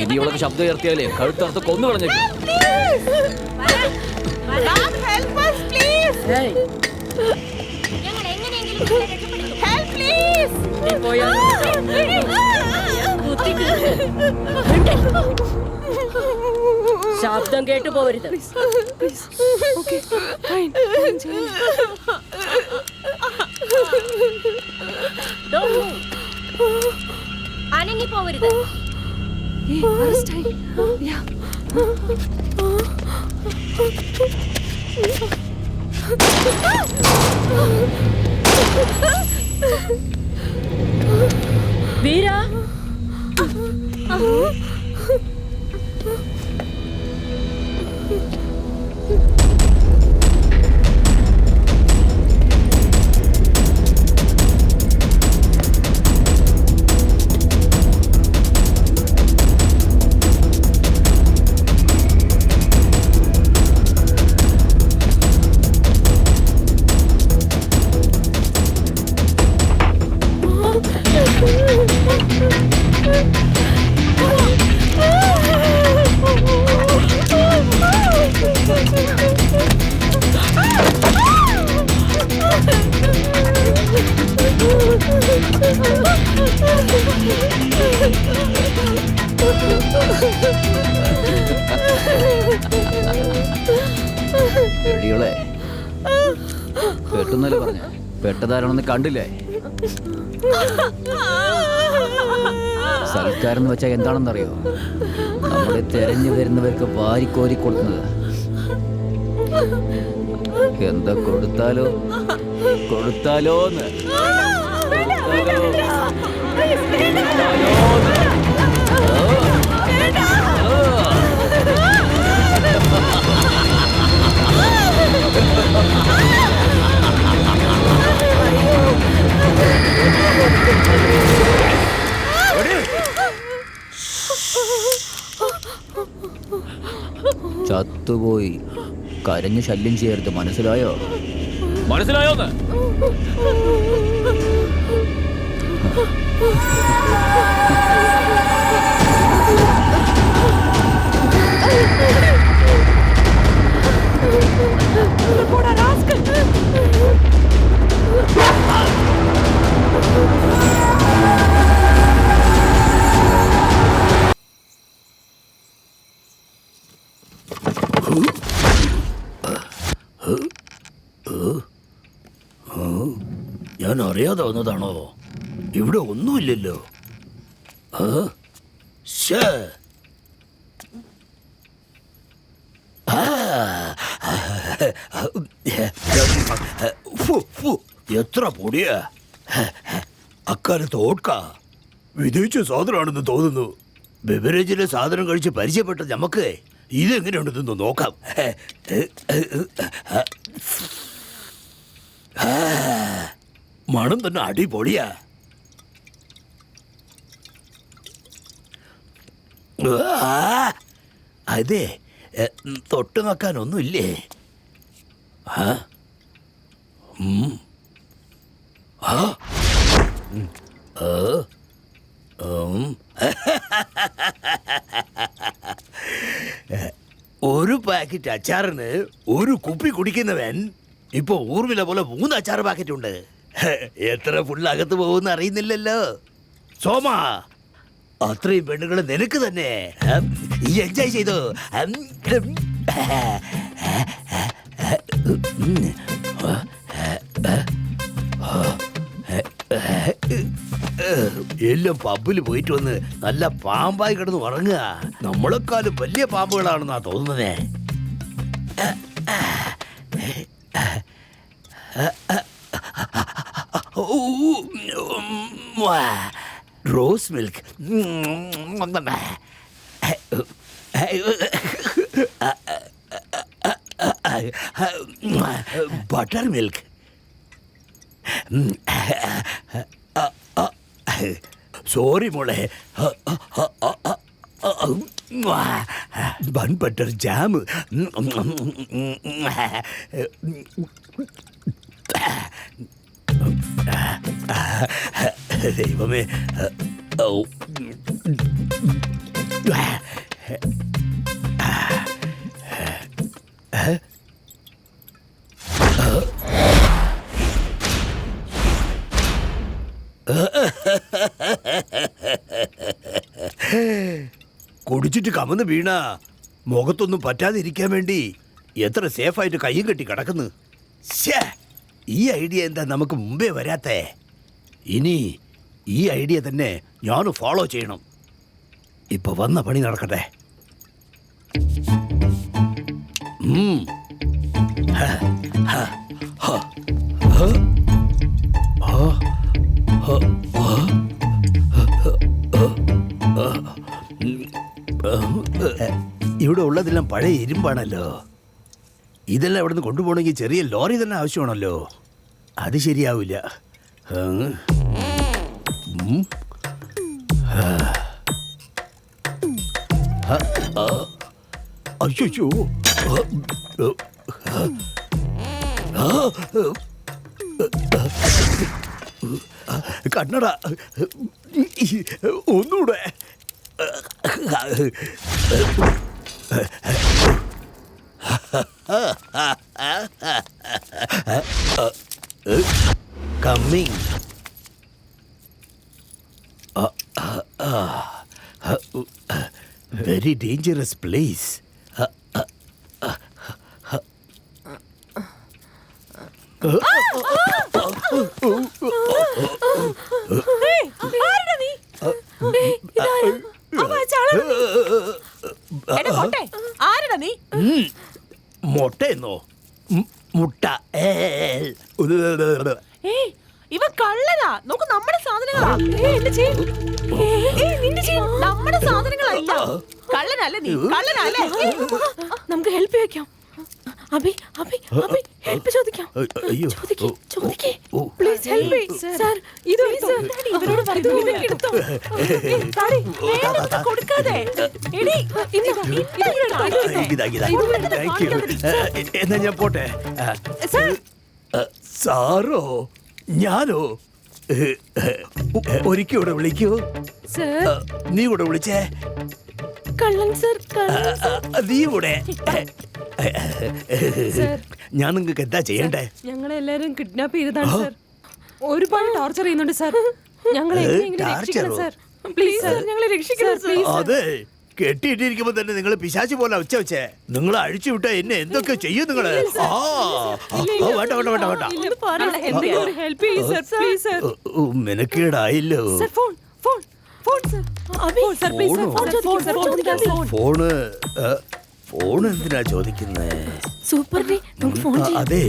ഇനിയുള്ള ശബ്ദം ഉയർത്തിയാലേ കഴുത്തറുത്ത് കൊന്നു കളഞ്ഞേക്കും. ശബ്ദം കേട്ടു പോരുത്. അനങ്ങി പോവരുത്. വീര, Oh പെട്ടെന്നല്ലേ പറഞ്ഞ പെട്ടതാരാണെന്ന് കണ്ടില്ലേ? സൽക്കാരം എന്ന് വെച്ചാൽ എന്താണെന്നറിയോ? നമ്മളെ തെരഞ്ഞു വരുന്നവർക്ക് വാരിക്കോരി കൊടുക്കുന്നത്. എന്താ കൊടുത്താലോന്ന് ചത്തുപോയി. കരഞ്ഞ് ശല്യം ചെയ്യരുത്, മനസ്സിലായോന്ന്? ഞാൻ അറിയാതെ വന്നതാണോ? ഇവിടെ ഒന്നുമില്ലല്ലോ. എത്ര പൊടിയാ! അക്കാലത്ത് ഓട്ക വിദേശ സാധനമാണെന്ന് തോന്നുന്നു. ബെവറേജിലെ സാധനം കഴിച്ച് പരിചയപ്പെട്ട നമുക്ക് ഇതെങ്ങനെയുണ്ടെന്ന് നോക്കാം. മണം തന്നെ അടിപൊളിയാ. അതെ, തൊട്ട് നോക്കാനൊന്നുമില്ലേ? ഒരു പാക്കറ്റ് അച്ചാറിന് ഒരു കുപ്പി കുടിക്കുന്നവൻ ഇപ്പൊ ഊർമിള പോലെ 3 അച്ചാർ പാക്കറ്റ് ഉണ്ട്. എത്ര ഫുള്ളകത്ത് പോകുന്ന അറിയുന്നില്ലല്ലോ. സോമ, അത്രയും പെണ്ണുകൾ നിനക്ക് തന്നെ. ഈ എൻജോയ് ചെയ്തു. എല്ലാം പബ്ബിൽ പോയിട്ട് വന്ന് നല്ല പാമ്പായി കിടന്ന് ഉറങ്ങുക. നമ്മളെക്കാളും വലിയ പാമ്പുകളാണെന്നാ തോന്നുന്നതേ. Rose milk, butter milk, sorry മോളെ, ബൺ ബട്ടർ ജാം, ദൈവമേ. കുടിച്ചിട്ട് കമന്ന് വീണ മുഖത്തൊന്നും പറ്റാതിരിക്കാൻ വേണ്ടി എത്ര സേഫായിട്ട് കയ്യും കെട്ടി കിടക്കുന്നു. ഈ ഐഡിയ എന്താ നമുക്ക് മുമ്പേ വരാത്തേ? ഇനി ഈ ഐഡിയ തന്നെ ഞാൻ ഫോളോ ചെയ്യണം. ഇപ്പൊ വന്ന പണി നടക്കട്ടെ. ഇവിടെ ഉള്ളതെല്ലാം പഴയ ഇരുമ്പാണല്ലോ. ഇതെല്ലാം ഇവിടുന്ന് കൊണ്ടുപോകണമെങ്കിൽ ചെറിയ ലോറി തന്നെ ആവശ്യമാണല്ലോ. അത് ശരിയാവില്ല. അയ്യോ, കണ്ണട ഒന്നൂടെ. Coming. Very dangerous place. മൊട്ടയെന്നോ? മുട്ട. ഇവ കള്ളനാ. നോക്ക്, നമ്മുടെ സാധനങ്ങളാ. നമ്മുടെ സാധനങ്ങളല്ല. കള്ളനല്ലേ നീ? കള്ളനല്ലേ? നമുക്ക് ഹെൽപ്പ് ചോദിക്കാം. അഭി അഭി അഭി ഹെൽപ്പ് ചോദിക്കാം. ചോദിക്കേ പ്ലീസ് ഹെൽപ്പ് മീ സർ. ഇത് ഇവരോട് എടുത്തോ. കൊടുക്കാതെ എന്നാ ഞാൻ പോട്ടെ. സാറോ? ഞാനോ? ഒരിക്കൽ ഇവിടെ വിളിക്കൂ. നീ കൂടെ വിളിച്ചേ. കള്ളൻ സർ. നീ കൂടെ. ഞാൻ നിങ്ങൾക്ക് എന്താ ചെയ്യണ്ടേ? ഞങ്ങളെല്ലാരും കിഡ്നാപ്പ് ചെയ്തതാണ് സർ. ഒരുപാട് ടോർച്ചർ ചെയ്യുന്നുണ്ട് സർ. ഞങ്ങളെ രക്ഷിക്കണം സർ. പ്ലീസ് സർ, ഞങ്ങളെ രക്ഷിക്കണം സർ. അതെ, കെട്ടിയിട്ടിരിക്കുമ്പോ തന്നെ നിങ്ങൾ പിശാചി പോലെ ഉച്ച വെച്ചേ. നിങ്ങൾ അഴിച്ചു വിട്ട എന്നെ എന്തൊക്കെ ചെയ്യും നിങ്ങള്? വേണ്ട വേണ്ട വേണ്ട വേണ്ട. ഹെൽപ്പ് ചെയ്യൂ സർ, പ്ലീസ് സർ. മെനക്കേടായില്ലോ. ഫോൺ എന്തിനാ ചോദിക്കുന്നേ? സൂപ്പറിനെ നമുക്ക് ഫോൺ ചെയ്യാം. അതെ,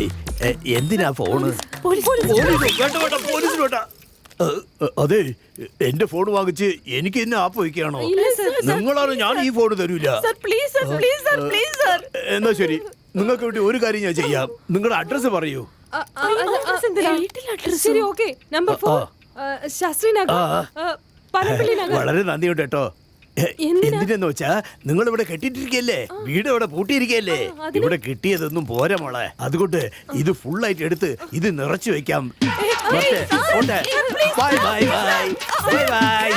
എന്തിനാ ഫോണ്? പോലീസിന് വേണ്ട. അതെ, എന്റെ ഫോൺ വാങ്ങിച്ച് എനിക്ക് എന്നെ ആപ്പ് വയ്ക്കുകയാണോ? നിങ്ങളാണ്. ഞാൻ ഈ ഫോൺ തരൂല. എന്നാ ശരി, നിങ്ങൾക്ക് വേണ്ടി ഒരു കാര്യം ഞാൻ ചെയ്യാം. നിങ്ങളുടെ അഡ്രസ് പറയൂ. ശരി, ഓക്കെ. നമ്പർ 4 ശാസ്ത്രി നഗർ, പനമ്പള്ളി നഗർ. വളരെ നന്ദിയുണ്ട് കേട്ടോ. എന്തിനെന്ന് വെച്ചാ നിങ്ങൾ ഇവിടെ കെട്ടിട്ടിരിക്കല്ലേ, വീട് ഇവിടെ പൂട്ടിയിരിക്കല്ലേ. ഇവിടെ കിട്ടിയതൊന്നും പോരാ മോളെ. അതുകൊണ്ട് ഇത് ഫുള്ളായിട്ട് എടുത്ത് ഇത് നിറച്ചു വെക്കാം. Bye bye bye bye bye.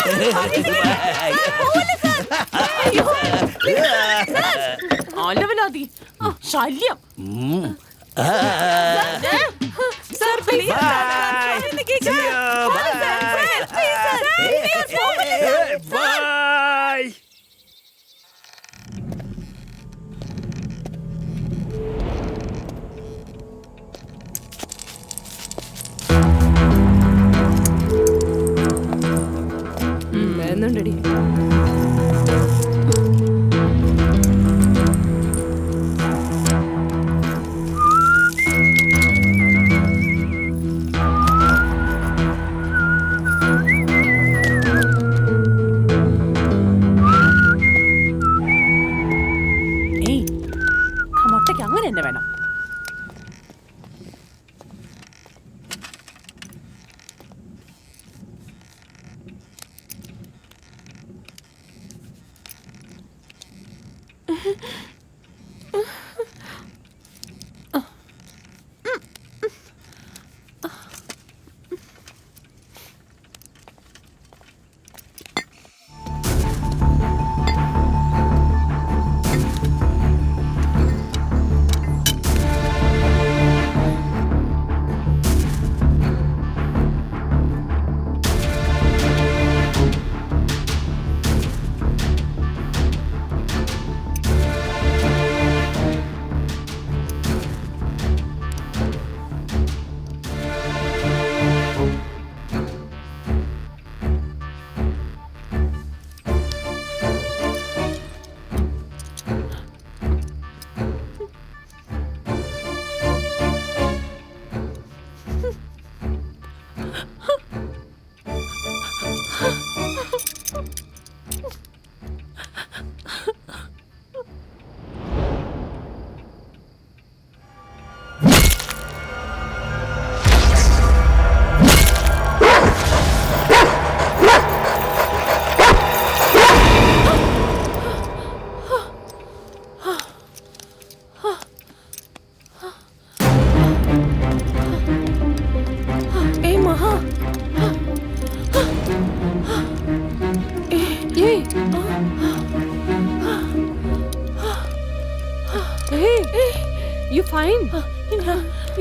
ശല്യം. Sir please. ബൈ. വരുന്നുണ്ടടി. മുട്ടയ്ക്ക് അങ്ങനെ തന്നെ വേണം.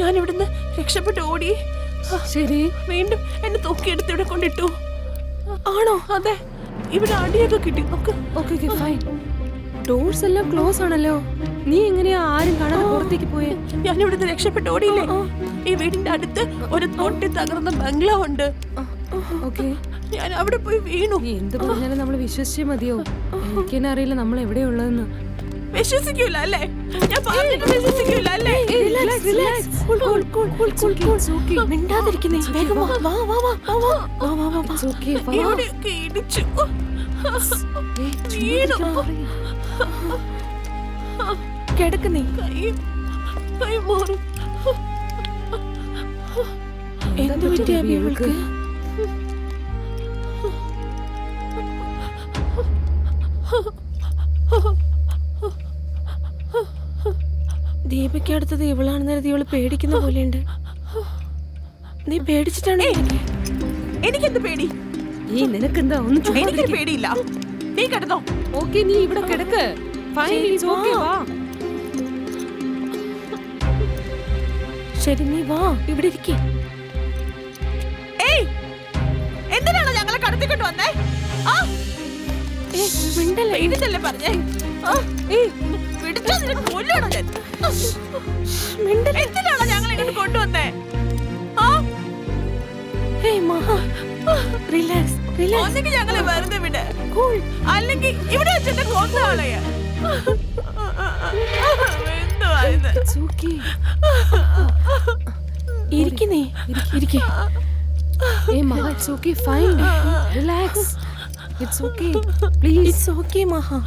ഞാൻ ഇവിടുന്ന് രക്ഷപ്പെട്ട് ഓടി. ശരി, വീണ്ടും എന്നെ തൂക്കിയെടുത്ത് ഇവിടെ കൊണ്ടിട്ടു. ആണോ? അതെ, ഇവിടെ അടിയൊക്കെ കിട്ടി. Okay fine. ഡോർസ് എല്ലാം ക്ലോസ് ആണല്ലോ. നീ എങ്ങനെയാ ആരും കാണാതെ പുറത്തേക്ക് പോയേ? ഞാൻ ഇവിടുന്ന് രക്ഷപ്പെട്ട് ഓടിയില്ലേ? ഈ വീടിന്റെ അടുത്ത് ഒരു പൊട്ടി തകർന്ന ബംഗ്ലാവ് ഉണ്ട്. ഞാൻ അവിടെ പോയി വീണു. എന്ത് പറഞ്ഞാലും നമ്മൾ വിശ്വസിച്ചേ മതിയോ? എനിക്കെന്നെ അറിയില്ല നമ്മൾ എവിടെയുള്ളതെന്ന്. വിശ്വസിക്കൂല അല്ലേ? ഞാൻ പറഞ്ഞിട്ട് വിശ്വസിക്കൂല അല്ലേ? മിണ്ടാതിരിക്കുന്നേ. വേഗം വാ വാ വാ വാ വാ വാ വാ വാ വാ. ഇവിടെയൊക്കെ ഇടിച്ചു വീണു. കിടക്കുന്നേ. കൈ മാറി. എന്ത് പറ്റി അബി ഇവൾക്ക്? ദീപയ്ക്ക് അടുത്തത് ഇവളാണെന്ന് കരുതി ഇവള് പേടിക്കുന്ന പോലെയുണ്ട്. നീ പേടിച്ചിട്ടാണ്? എനിക്കെന്ത് പേടി? നിനക്കെന്താ ഒന്നും എനിക്ക് പേടിയില്ല. നീ കിടന്നോ? ഓക്കെ, നീ ഇവിടെ കിടക്ക്. ശരി, നീ വാ, ഇവിടെ ഇരിക്കേ. എന്തിനാണോ ഞങ്ങളെ കടത്തിക്കൊണ്ട് വന്നേ? ഇതല്ലേ പറഞ്ഞേ? എന്തിനാണോ ഞങ്ങൾ ഇങ്ങോട്ട് കൊണ്ടുവന്നേ? ഒന്നെങ്കിൽ ഞങ്ങളെ വെറുതെ വിട്, അല്ലെങ്കിൽ ഇവിടെ വെച്ചിട്ട് കൊന്നാളയ. എന്തുവാ ഇത്? ഇരിക്കുന്നേ, ഇരിക്കേ. Hey Maha, it's okay, fine. Relax. It's okay. Please. It's okay, Maha.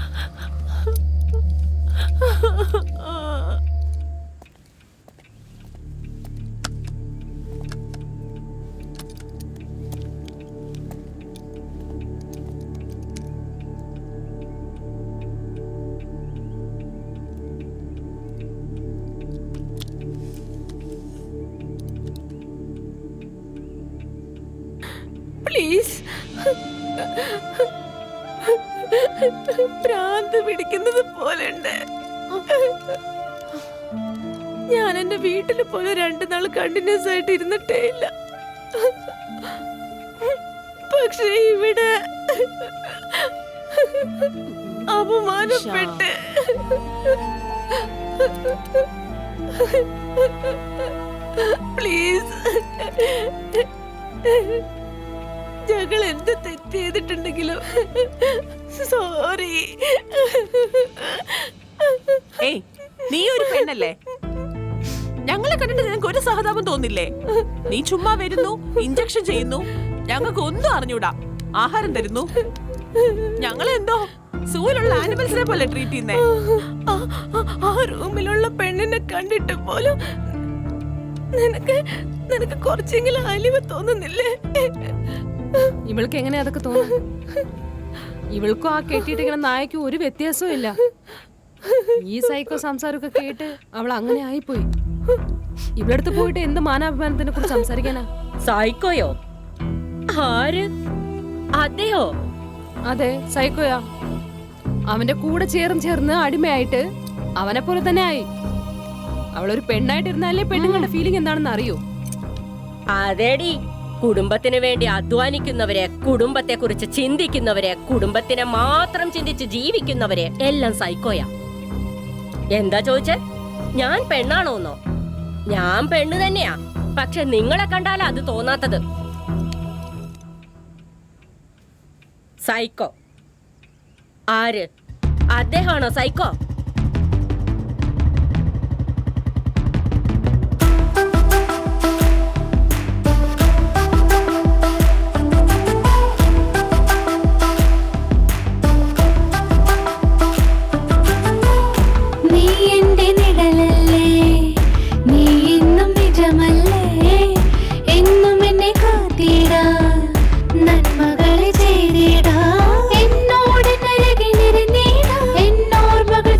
Please. ഭ്രാന്ത് പിടിക്കുന്നത് പോലെയുണ്ട്. ഞാൻ എന്റെ വീട്ടില് പോലെ 2 നാൾ കണ്ടിന്യൂസ് ആയിട്ട് ഇരുന്നിട്ടേ ഇല്ല. പക്ഷെ ഇവിടെ അപമാനപ്പെട്ട് പ്ലീസ്. ഞങ്ങൾ എന്ത് തെറ്റ് ചെയ്തിട്ടുണ്ടെങ്കിലും സോറി. നീ ഒരു പെണ്ണല്ലേ? ഞങ്ങളെ കണ്ടിട്ട് നിനക്ക് ഒരു സഹതാപം തോന്നില്ലേ? നീ ചുമ്മാ വരുന്നു, ഇഞ്ചക്ഷൻ ചെയ്യുന്നു, ഞങ്ങൾക്ക് ഒന്നും അറിഞ്ഞൂടാ, ആഹാരം തരുന്നു. ഞങ്ങളെന്തോ സൂയിലുള്ള ആനിമൽസിനെ പോലെ ട്രീറ്റ് ചെയ്യുന്നേ. ആ റൂമിലുള്ള പെണ്ണിനെ കണ്ടിട്ട് പോലും നിനക്ക് കുറച്ചെങ്കിലും അലിവ് തോന്നുന്നില്ലേ? ഇവൾക്ക് എങ്ങനെ അതൊക്കെ തോന്നും? ഇവൾക്കും ആ കെട്ടിയിട്ടിങ്ങനെ നായക്കും ഒരു വ്യത്യാസവും ഇല്ല. ഈ സൈക്കോ സംസാരമൊക്കെ കേട്ട് അവൾ അങ്ങനെ ആയിപ്പോയി. ഇവിടടുത്ത് പോയിട്ട് എന്ത് മാനാഭിമാനത്തിനെ കുറിച്ച് സംസാരിക്കാനാ? സൈക്കോയോ? ആര്? അതെയോ? അതെ, സൈക്കോയാ. അവന്റെ കൂടെ ചേർന്ന് അടിമയായിട്ട് അവനെ പോലെ തന്നെ ആയി. അവളൊരു പെണ്ണായിട്ടിരുന്നാലേ പെണ്ണുങ്ങളുടെ ഫീലിംഗ് എന്താണെന്ന് അറിയൂ. അതേടി, കുടുംബത്തിന് വേണ്ടി അധ്വാനിക്കുന്നവരെ, കുടുംബത്തെ കുറിച്ച് ചിന്തിക്കുന്നവരെ, കുടുംബത്തിനെ മാത്രം ചിന്തിച്ച് ജീവിക്കുന്നവരെ എല്ലാം സൈക്കോയാ. എന്താ ചോദിച്ചേ? ഞാൻ പെണ്ണാണോന്നോ? ഞാൻ പെണ്ണ് തന്നെയാ, പക്ഷെ നിങ്ങളെ കണ്ടാലാ അത് തോന്നാത്തത്. സൈക്കോ ആര്? അദ്ദേഹമാണോ സൈക്കോ? നന്മകളെ ചെയ്തിടാ എന്നോട് നരകിനിരുന്നീടാ എന്നോർമ്മകൾ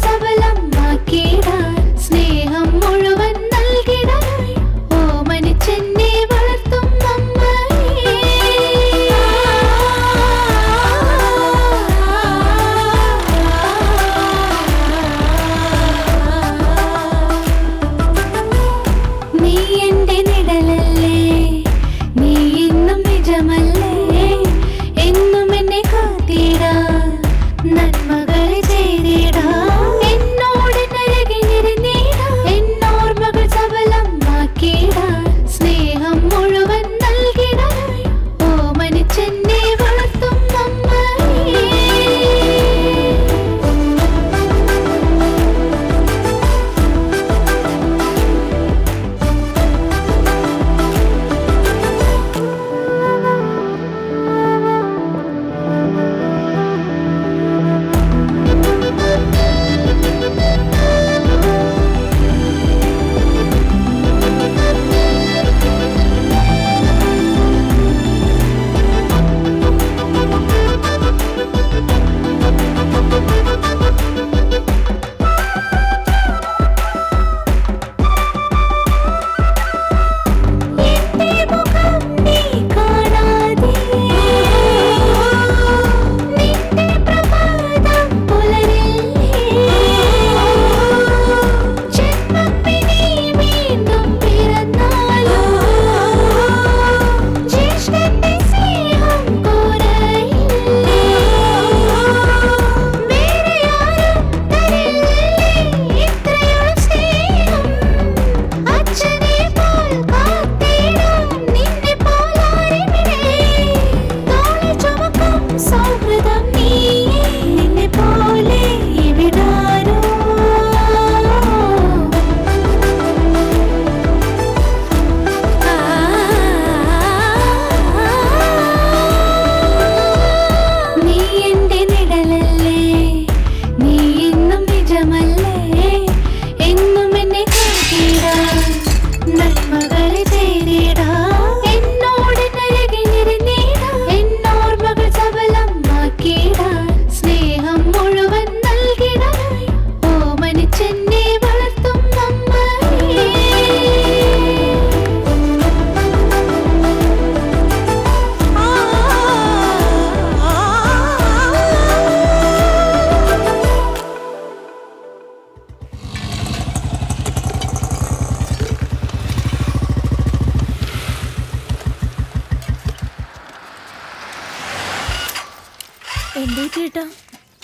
എന്താ ചേട്ടാ?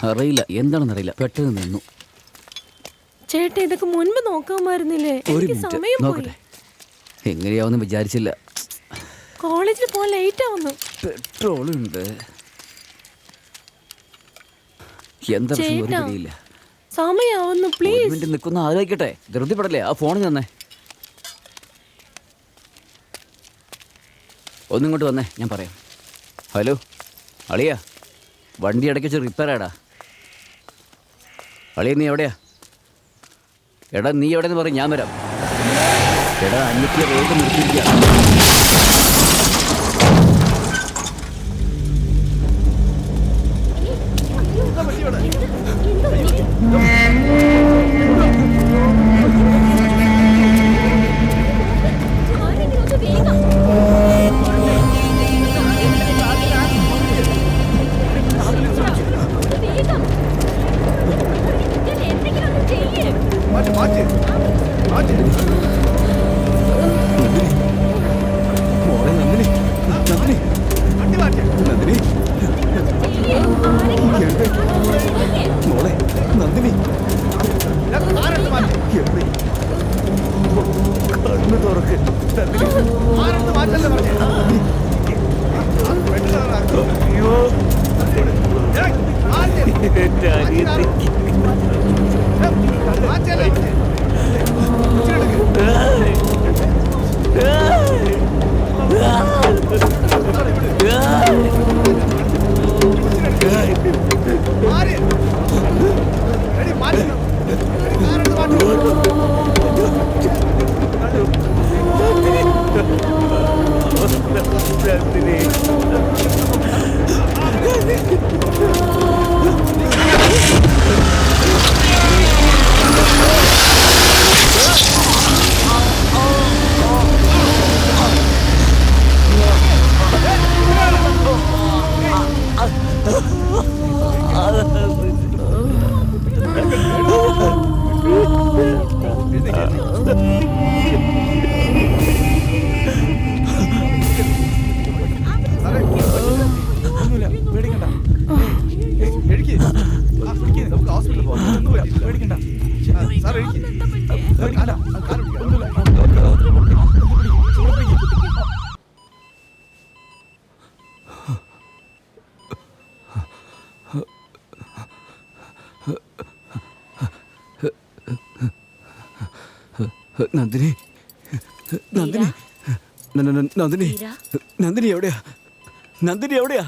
അറിയില്ല, എന്താണെന്ന് അറിയില്ല, പെട്ടെന്ന് നിന്നു. ചേട്ടാ ഇതൊക്കെ മുൻപ് നോക്കാമായിരുന്നില്ലേ? ഒരു എനിക്ക് മിനിറ്റ് സമയം പോയി. നോക്കട്ടെ. എങ്ങനെയാവുമെന്ന് വിചാരിച്ചില്ല. കോളേജിൽ പോകാൻ ലേറ്റ് ആവുന്നു. പെട്രോൾ ഉണ്ട്. എന്താ പ്രശ്നം ഒരു ചേട്ടാ പിടിയില്ല. സമയാവുന്നു ഒരു പ്ലീസ്. മിനിറ്റ് നിൽക്കുന്ന ആലോചിക്കട്ടെ. ധൃതിപ്പെടല്ലേ. ആ ഫോൺ തന്നെ ഒന്നിങ്ങോട്ട് വന്നേ, ഞാൻ പറയാം. ഹലോ അളിയാ, വണ്ടി ഇടയ്ക്ക് വെച്ച് റിപ്പയർ ആടാ. അളിയ നീ എവിടെയാ? എടാ നീ എവിടെയെന്ന് പറയും, ഞാൻ വരാം. എടാ അന്യത്തിലെ റോഡ് നിർത്തിയിരിക്കുക. നന്ദിനി, നന്ദിനി, നന്ദിനി, നന്ദിനി എവിടെയാ? നന്ദിനി എവിടെയാ?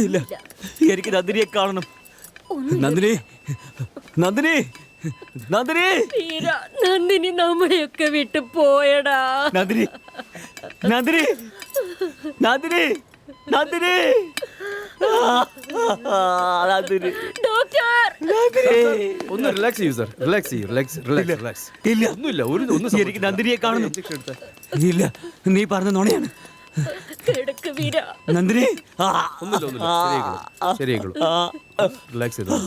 ഇല്ല, എനിക്ക് നന്ദിനിയെ കാണണം. നന്ദിനി, നന്ദിനി, നന്ദിനി, നന്ദിനി നമ്മളെയൊക്കെ വിട്ടു പോയടാ. നന്ദിനി, നന്ദിനി, നന്ദിനി, നന്ദിനി, ഒന്ന് റിലാക്സ് ചെയ്യൂ സർ. റിലാക്സ് ചെയ്യൂ. റിലാക്സ്. ഇല്ല, ഒന്നുമില്ല. എനിക്ക് നന്ദിനിയെ കാണണം. ഇല്ല, നീ പറഞ്ഞ നുണയാണ്. നന്ദിനി, ഒന്നുമില്ല. ശരിയായിക്കോളൂ. റിലാക്സ് ചെയ്തോ.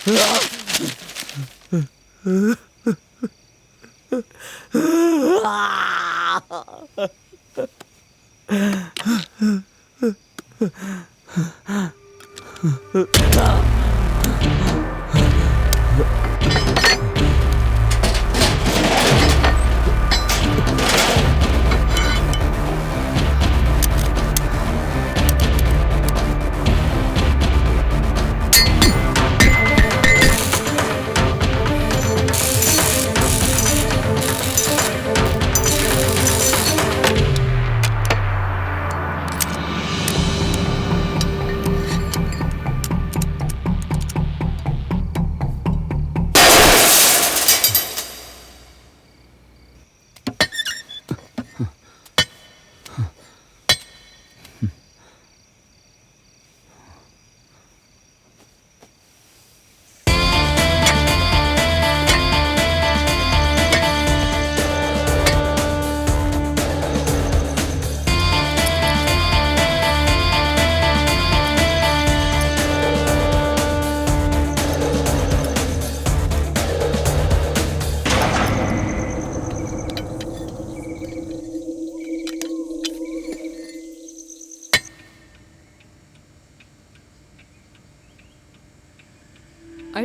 I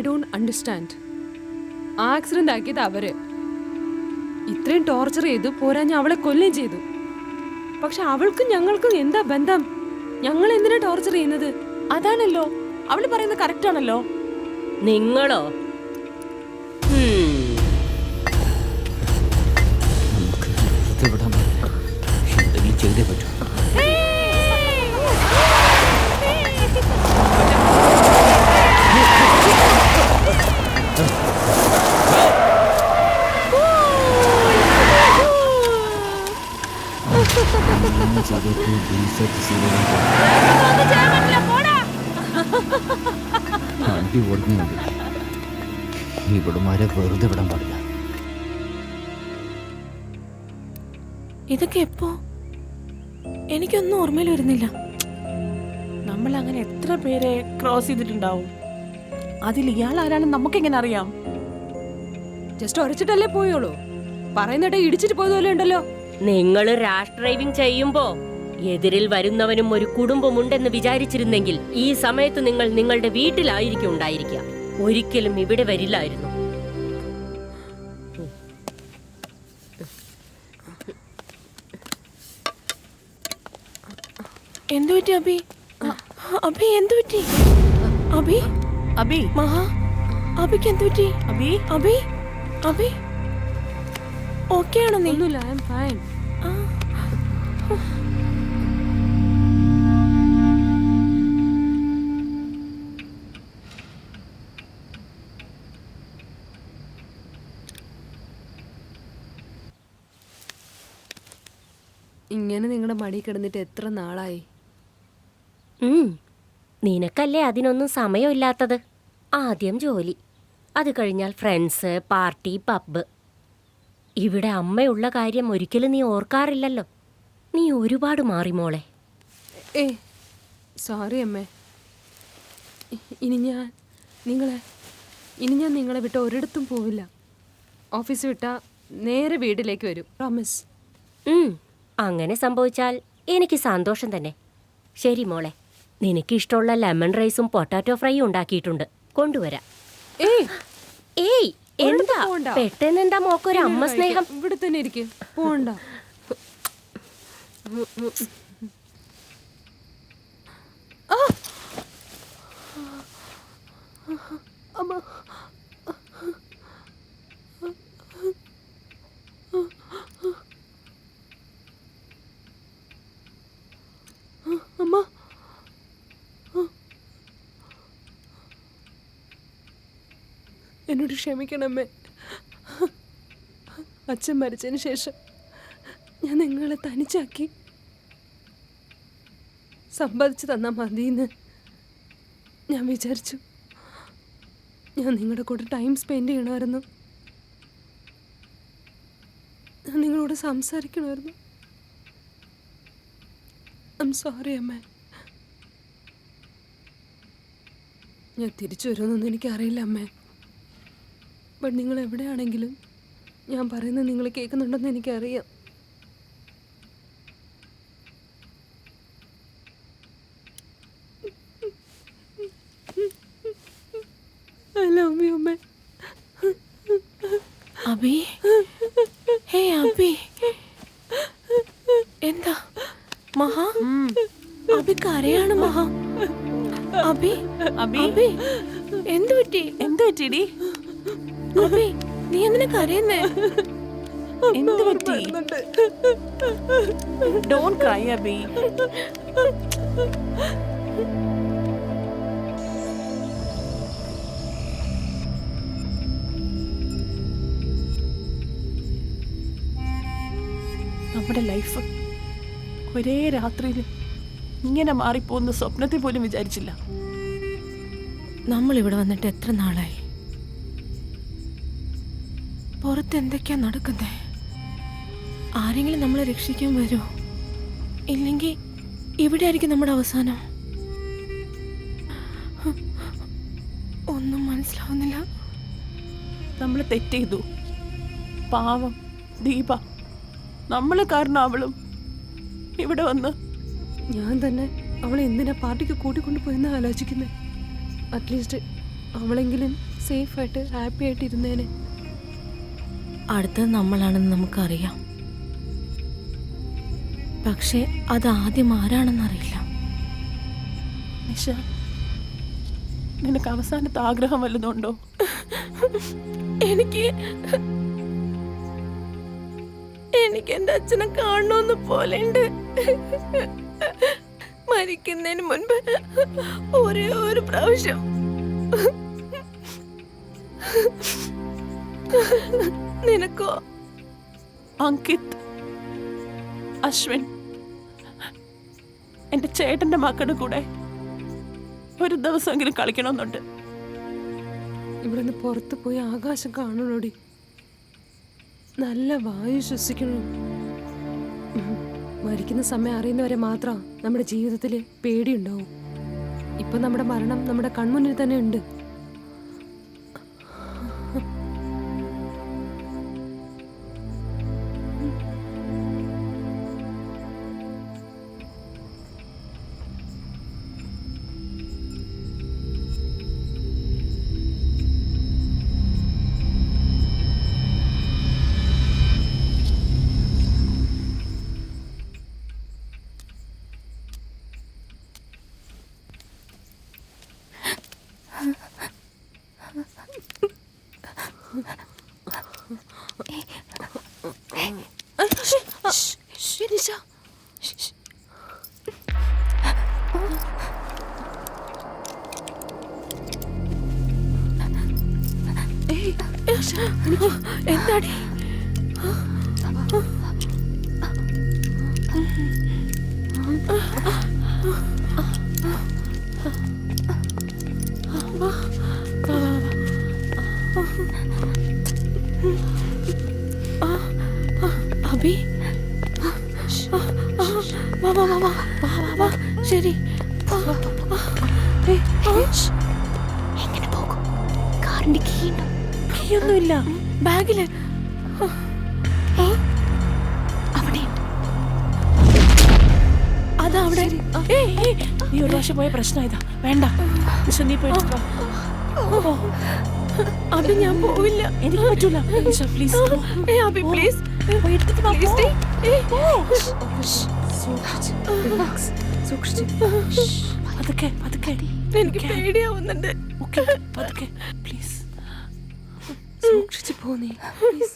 don't understand. ആക്സിഡന്റ് ആക്കിയത് അവര്. ഇത്രയും ടോർച്ചർ ചെയ്തു പോരാഞ്ഞ അവളെ കൊല്ലുകയും ചെയ്തു. പക്ഷെ അവൾക്കും ഞങ്ങൾക്കും എന്താ ബന്ധം? ഞങ്ങൾ എന്തിനാ ടോർച്ചർ ചെയ്യുന്നത്? അതാണല്ലോ അവള് പറയുന്നത് കറക്റ്റ് ആണല്ലോ. നിങ്ങളോ? ചെയ്തേ പറ്റൂ. വണ്ടി ഓടുന്നുണ്ട്. ഇവിടുമാരെ വെറുതെ വിടാൻ പാടില്ല. ഇതൊക്കെ എപ്പോ? എനിക്കൊന്നും ഓർമ്മയിൽ വരുന്നില്ല. നമ്മൾ അങ്ങനെ എത്ര പേരെ ക്രോസ് ചെയ്തിട്ടുണ്ടാവും? അതിൽ ഇയാൾ ആരാണെന്ന് നമുക്കെങ്ങനെ അറിയാം? ജസ്റ്റ് ഒരച്ചിട്ടല്ലേ പോയോളൂ. പറയുന്നിട്ട് ഇടിച്ചിട്ട് പോയതുപോലെ ഉണ്ടല്ലോ. നിങ്ങൾ റാഷ് ഡ്രൈവിംഗ് ചെയ്യുമ്പോ എതിരിൽ വരുന്നവനും ഒരു കുടുംബമുണ്ടെന്ന് വിചാരിച്ചിരുന്നെങ്കിൽ ഈ സമയത്ത് നിങ്ങൾ നിങ്ങളുടെ വീട്ടിലായിരിക്കും ഉണ്ടായിരിക്കുക. ഒരിക്കലും ഇവിടെ വരില്ലായിരുന്നു. എന്തു പറ്റി അബി? അബി എന്തു പറ്റി? അബി അബി മഹാ അബിക്ക് എന്തു പറ്റി? അബി അബി അബി ഓക്കെ ആണോ നീ? ഒന്നുമില്ല, ഐ ആം ഫൈൻ. ഇങ്ങനെ നിങ്ങളുടെ മടി കിടന്നിട്ട് എത്ര നാളായി? നിനക്കല്ലേ അതിനൊന്നും സമയമില്ലാത്തത്. ആദ്യം ജോലി, അത് കഴിഞ്ഞാൽ ഫ്രണ്ട്സ്, പാർട്ടി, പബ്ബ്. ഇവിടെ അമ്മയുള്ള കാര്യം ഒരിക്കലും നീ ഓർക്കാറില്ലല്ലോ. നീ ഒരുപാട് മാറി മോളെ. സോറി അമ്മേ. ഇനി ഞാൻ നിങ്ങളെ വിട്ട് ഒരിടത്തും പോവില്ല. ഓഫീസ് വിട്ടാ നേരെ വീട്ടിലേക്ക് വരും, പ്രോമിസ്. അങ്ങനെ സംഭവിച്ചാൽ എനിക്ക് സന്തോഷം തന്നെ. ശരി മോളെ, നിനക്ക് ഇഷ്ടമുള്ള ലെമൺ റൈസും പൊട്ടാറ്റോ ഫ്രൈയും ഉണ്ടാക്കിയിട്ടുണ്ട്, കൊണ്ടുവരാം. ഏയ് എന്താ പെട്ടെന്നെന്താ മോക്കൊരു അമ്മ സ്നേഹം? ഇവിടെ തന്നെ ഇരിക്കും, പോണ്ട. അമ്മ അമ്മ എന്നോട് ക്ഷമിക്കണമേ. അച്ഛൻ മരിച്ചതിന് ശേഷം ഞാൻ നിങ്ങളെ തനിച്ചാക്കി. സമ്പാദിച്ചു തന്നാൽ മതിയെന്ന് ഞാൻ വിചാരിച്ചു. ഞാൻ നിങ്ങളുടെ കൂടെ ടൈം സ്പെൻഡ് ചെയ്യണമായിരുന്നു. ഞാൻ നിങ്ങളോട് സംസാരിക്കണമായിരുന്നു. ഐ എം സോറി അമ്മ. ഞാൻ തിരിച്ചു വരുമെന്നൊന്നും എനിക്കറിയില്ല അമ്മേ. ബട്ട് നിങ്ങൾ എവിടെയാണെങ്കിലും ഞാൻ പറയുന്നത് നിങ്ങൾ കേൾക്കുന്നുണ്ടെന്ന് എനിക്കറിയാം. I love you, അമ്മേ. അബി, ഹേ അബി, എന്താ മഹാ? അബി കരയാണ് മഹാ. അബി അബി അബി എന്തു പറ്റി? എന്ത് പറ്റിടി? അബി നീ എന്തിനാ കരയുന്നേ? എന്ത് പറ്റി? Don't cry Abi. നമ്മുടെ ലൈഫ് ഒരേ രാത്രിയിൽ ഇങ്ങനെ മാറിപ്പോകുന്ന സ്വപ്നത്തെ പോലും വിചാരിച്ചില്ല. നമ്മൾ ഇവിടെ വന്നിട്ട് എത്ര നാളായി? പുറത്ത് എന്തൊക്കെയാ നടക്കുന്നേ? ആരെങ്കിലും നമ്മളെ രക്ഷിക്കാൻ വരുമോ? ഇല്ലെങ്കിൽ ഇവിടെ ആയിരിക്കും നമ്മുടെ അവസാനം. ഒന്നും മനസ്സിലാവുന്നില്ല. നമ്മൾ തെറ്റ് ചെയ്തു. പാവം ദീപ, നമ്മൾ കാരണം അവളും ഇവിടെ വന്ന്. ഞാൻ തന്നെ അവളെ എന്തിനാ പാർട്ടിക്ക് കൂട്ടിക്കൊണ്ടു പോയെന്ന് ആലോചിക്കുന്നത്. അറ്റ്ലീസ്റ്റ് അവളെങ്കിലും സേഫായിട്ട് ഹാപ്പി ആയിട്ട് ഇരുന്നേനെ. അടുത്തത് നമ്മളാണെന്ന് നമുക്കറിയാം, പക്ഷെ അത് ആദ്യം ആരാണെന്നറിയില്ല. നിഷ, നിനക്ക് അവസാനത്തെ ആഗ്രഹം വല്ലതുണ്ടോ? എനിക്ക് എന്റെ അച്ഛനെ കാണണമെന്ന് പോലെയുണ്ട്. മരിക്കുന്നതിന് മുൻപ് ഒരേ ഒരു പ്രാവശ്യം. നിനക്കോ? അങ്കിത്, അശ്വിൻ, എന്റെ ചേട്ടന്റെ മക്കളുടെ കൂടെ ഒരു ദിവസമെങ്കിലും കളിക്കണമെന്നുണ്ട്. ഇവിടുന്ന് പുറത്ത് പോയി ആകാശം കാണണോടി, നല്ല വായു ശ്വസിക്കണം. മരിക്കുന്ന സമയം അറിയുന്നവരെ മാത്രം നമ്മുടെ ജീവിതത്തിൽ പേടിയുണ്ടാവും. ഇപ്പൊ നമ്മുടെ മരണം നമ്മുടെ കൺമുന്നിൽ തന്നെ ഉണ്ട്. എന്താടി? അബി, ശരി. എങ്ങനെ പോകും? കാറിന്റെ കീണ്ടോ? കീയൊന്നുമില്ല ബാഗില്. അവിടെ അതവിടെ. നീ ഒരു പ്രാവശ്യം പോയ പ്രശ്നം ഇതാ. വേണ്ട നിഷ, നീ പോയി എടുത്തോ. അബി ഞാൻ പോവില്ല, എനിക്ക് പറ്റൂല. നിഷ പ്ലീസ്. അബി പ്ലീസ്. പതുക്കെ പതുക്കെ. എനിക്ക് പേടിയാവുന്നുണ്ട്. പതുക്കെ പ്ലീസ്. സൂക്ഷിച്ചു പോന്നേ പ്ലീസ്.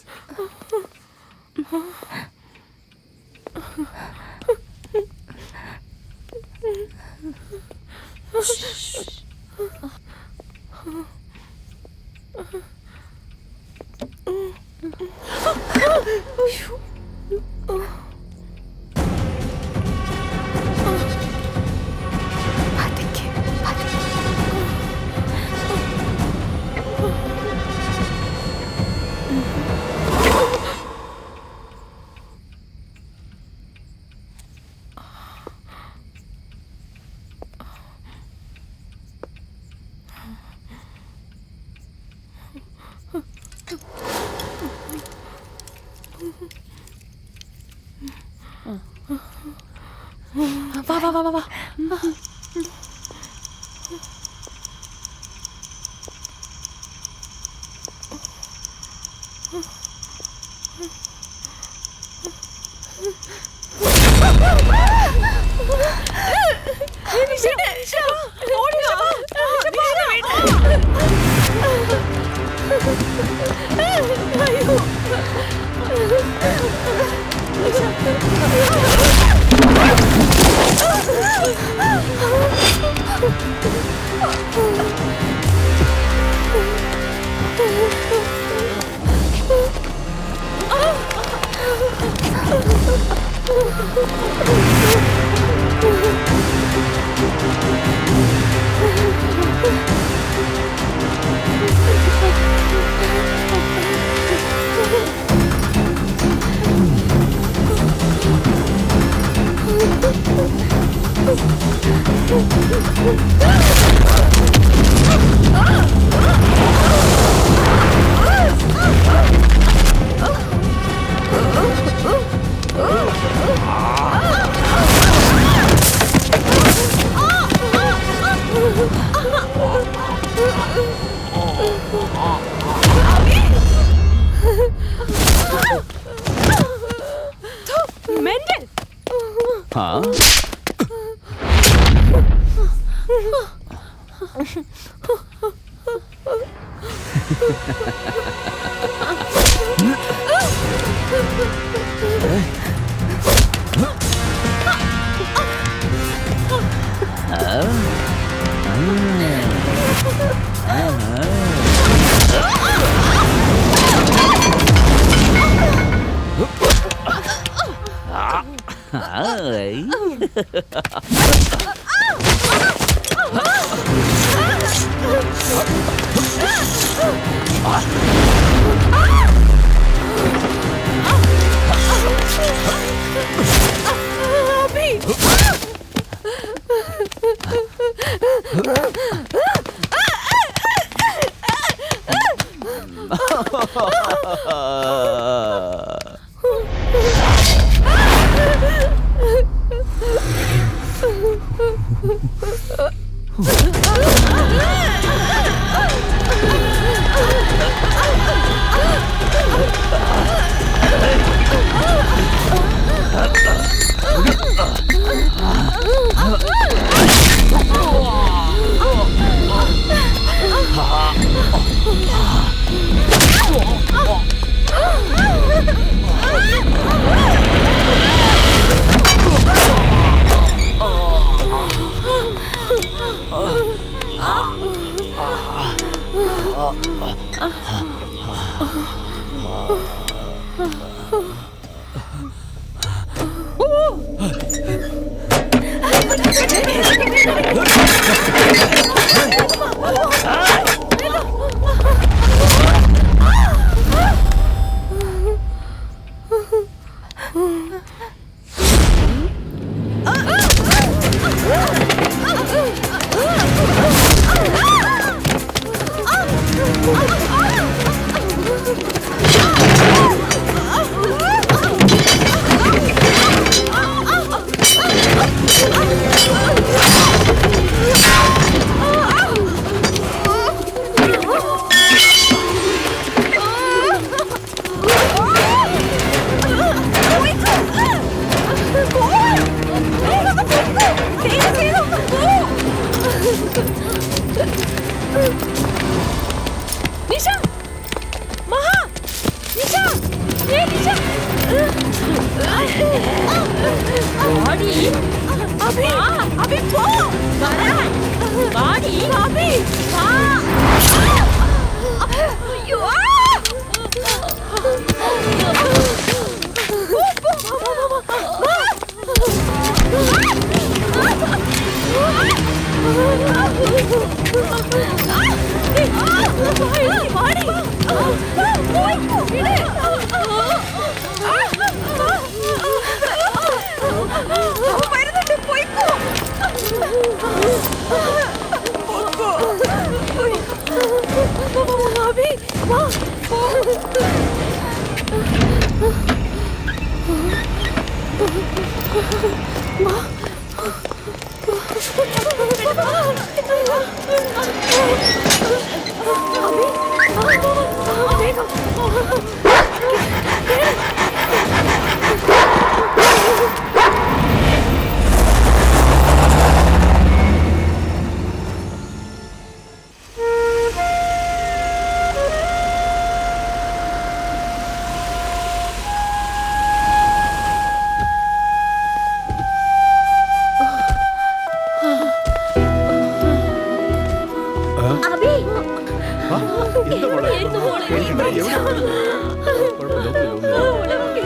വാ വാ വാ വാ വാ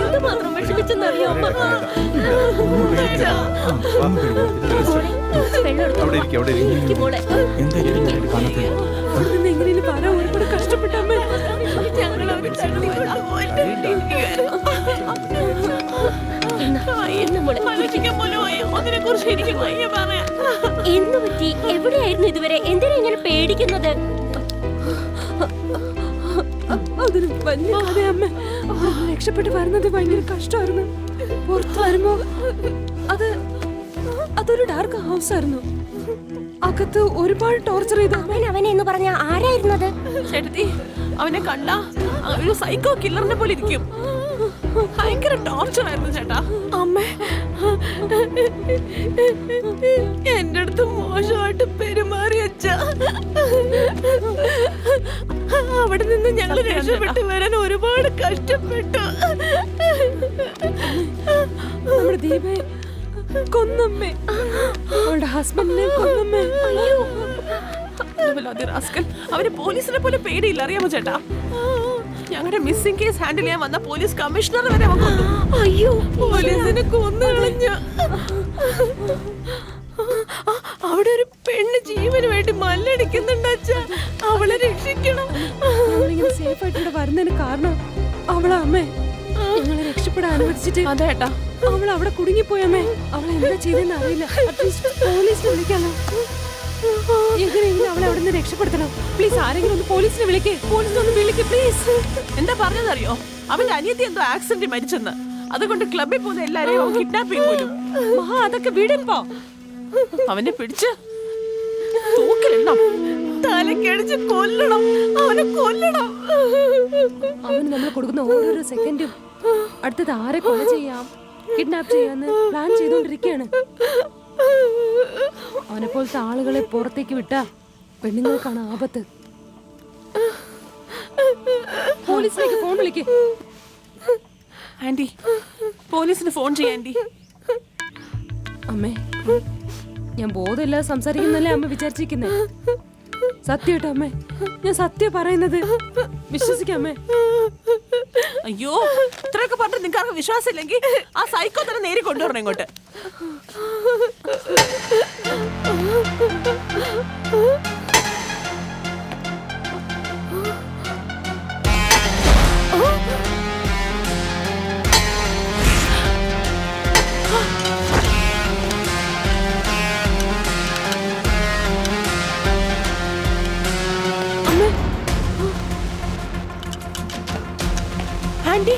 എന്തുമാത്രം വിഷമിച്ചെന്നറിയോ അമ്മ? എങ്ങനെയും പറ, ഒരുപാട് കഷ്ടപ്പെട്ടമ്മേ. എന്തു പറ്റി? എവിടെയായിരുന്നു ഇതുവരെ? എന്തിനാ ഇങ്ങനെ പേടിക്കുന്നത്? അതൊരു വലിയ കഥയമ്മേ. രക്ഷപ്പെട്ട് വരുന്നത് ഭയങ്കര കഷ്ടമായിരുന്നു. പുറത്തു വരുമ്പോ അതൊരു ഡാർക്ക് ഹൗസ് ആയിരുന്നു. അകത്ത് ഒരുപാട് ടോർച്ചർ ചെയ്തു. അവനെ എന്ന് പറഞ്ഞ ആരായിരുന്നത്? ചേട്ടത്തി, അവനെ കണ്ട ഒരു സൈക്കോ കില്ലറിനെ പോലെ ഇരിക്കും. ഭയങ്കര ടോർച്ചർ ആയിരുന്നു ചേട്ടാ. അമ്മേ, എന്റെ അടുത്ത് മോശമായിട്ട് പെരുമാറി അച്ഛാ. അവിടെ നിന്ന് ഞങ്ങൾ രക്ഷപ്പെട്ട് വരാൻ ഒരുപാട് കഷ്ടപ്പെട്ടു. നമ്മുടെ ദീപയെ കൊന്നമ്മേ, അവളുടെ ഹസ്ബൻഡിനെ കൊന്നമ്മേ. അവന് പോലീസിനെ പോലെ പേടിയില്ല, അറിയാമോ ചേട്ടാ? ഞങ്ങളുടെ മിസ്സിംഗ് കേസ് ഹാൻഡിൽ ചെയ്യാൻ വന്ന പോലീസ് കമ്മീഷണർ വരെ അവൻ കൊന്നു. അയ്യോ, പോലീസിനെ കൊന്നു കളഞ്ഞു. അവിടെ ഒരു പെണ്ണ് ജീവന് വേണ്ടി മല്ലടിക്കുന്നുണ്ട് അച്ഛാ. അവളെ രക്ഷിക്കണം. സേഫ് ആയിട്ട് ഇവിടെ വരുന്നതിന് കാരണം അവളാ അമ്മേ. ഞങ്ങളെ രക്ഷപ്പെടാൻ അനുവദിച്ചിട്ട് അതേട്ടാ, അവൾ അവിടെ കുടുങ്ങിപ്പോയമ്മേ. അവൾ എന്താ ചെയ്തെന്ന് അറിയില്ല. പോലീസിനെ വിളിക്കാലോ. എങ്ങനെയെങ്കിലും അവളെ അവിടെ നിന്ന് രക്ഷപ്പെടുത്തണം. പ്ലീസ്, ആരെങ്കിലും ഒന്ന് പോലീസിനെ വിളിക്കേ. പോലീസിനൊന്ന് വിളിക്കേ പ്ലീസ്. എന്താ പറഞ്ഞതറിയോ? അവന്റെ അനിയത്തി എന്തോ ആക്സിഡന്റ് മരിച്ചെന്ന്. അതുകൊണ്ട് ക്ലബിൽ പോകുന്ന എല്ലാരെയും കിഡ്നാപ്പ് ചെയ്യും പോലും. മഹാ, അതൊക്കെ വിടുമ്പോ അവനെ പിടിച്ച് തൂക്കിലിടണം, തലക്കടിച്ച് കൊല്ലണം. അവനെ കൊല്ലണം. അവന് നമ്മൾ കൊടുക്കുന്ന ഓരോരോ സെക്കൻഡും അടുത്തത് ആരെ കൊല ചെയ്യാം, കിഡ്നാപ്പ് ചെയ്യാന്ന് പ്ലാൻ ചെയ്തോണ്ടിരിക്കുകയാണ്. അവനെ പോലത്തെ ആളുകളെ പുറത്തേക്ക് വിട്ടാ പെണ്ണുങ്ങൾക്കാണ് ആപത്ത്. പോലീസിലേക്ക് ഫോൺ വിളിക്കേ. ആന്റി, പോലീസിന് ഫോൺ ചെയ്യാൻ ആന്റി. അമ്മേ, ഞാൻ ബോധമില്ലാതെ സംസാരിക്കുന്നല്ലേ അമ്മ വിചാരിച്ചിരിക്കുന്നേ? സത്യമായിട്ടോ അമ്മേ, ഞാൻ സത്യം പറയുന്നത്. വിശ്വസിക്കാമേ. അയ്യോ, ഇത്രയൊക്കെ പറഞ്ഞിട്ട് നിങ്ങൾക്ക് വിശ്വാസം ഇല്ലെങ്കിൽ ആ സൈക്കോ തന്നെ നേരി കൊണ്ടുവരണം ഇങ്ങോട്ട്. ആന്റി,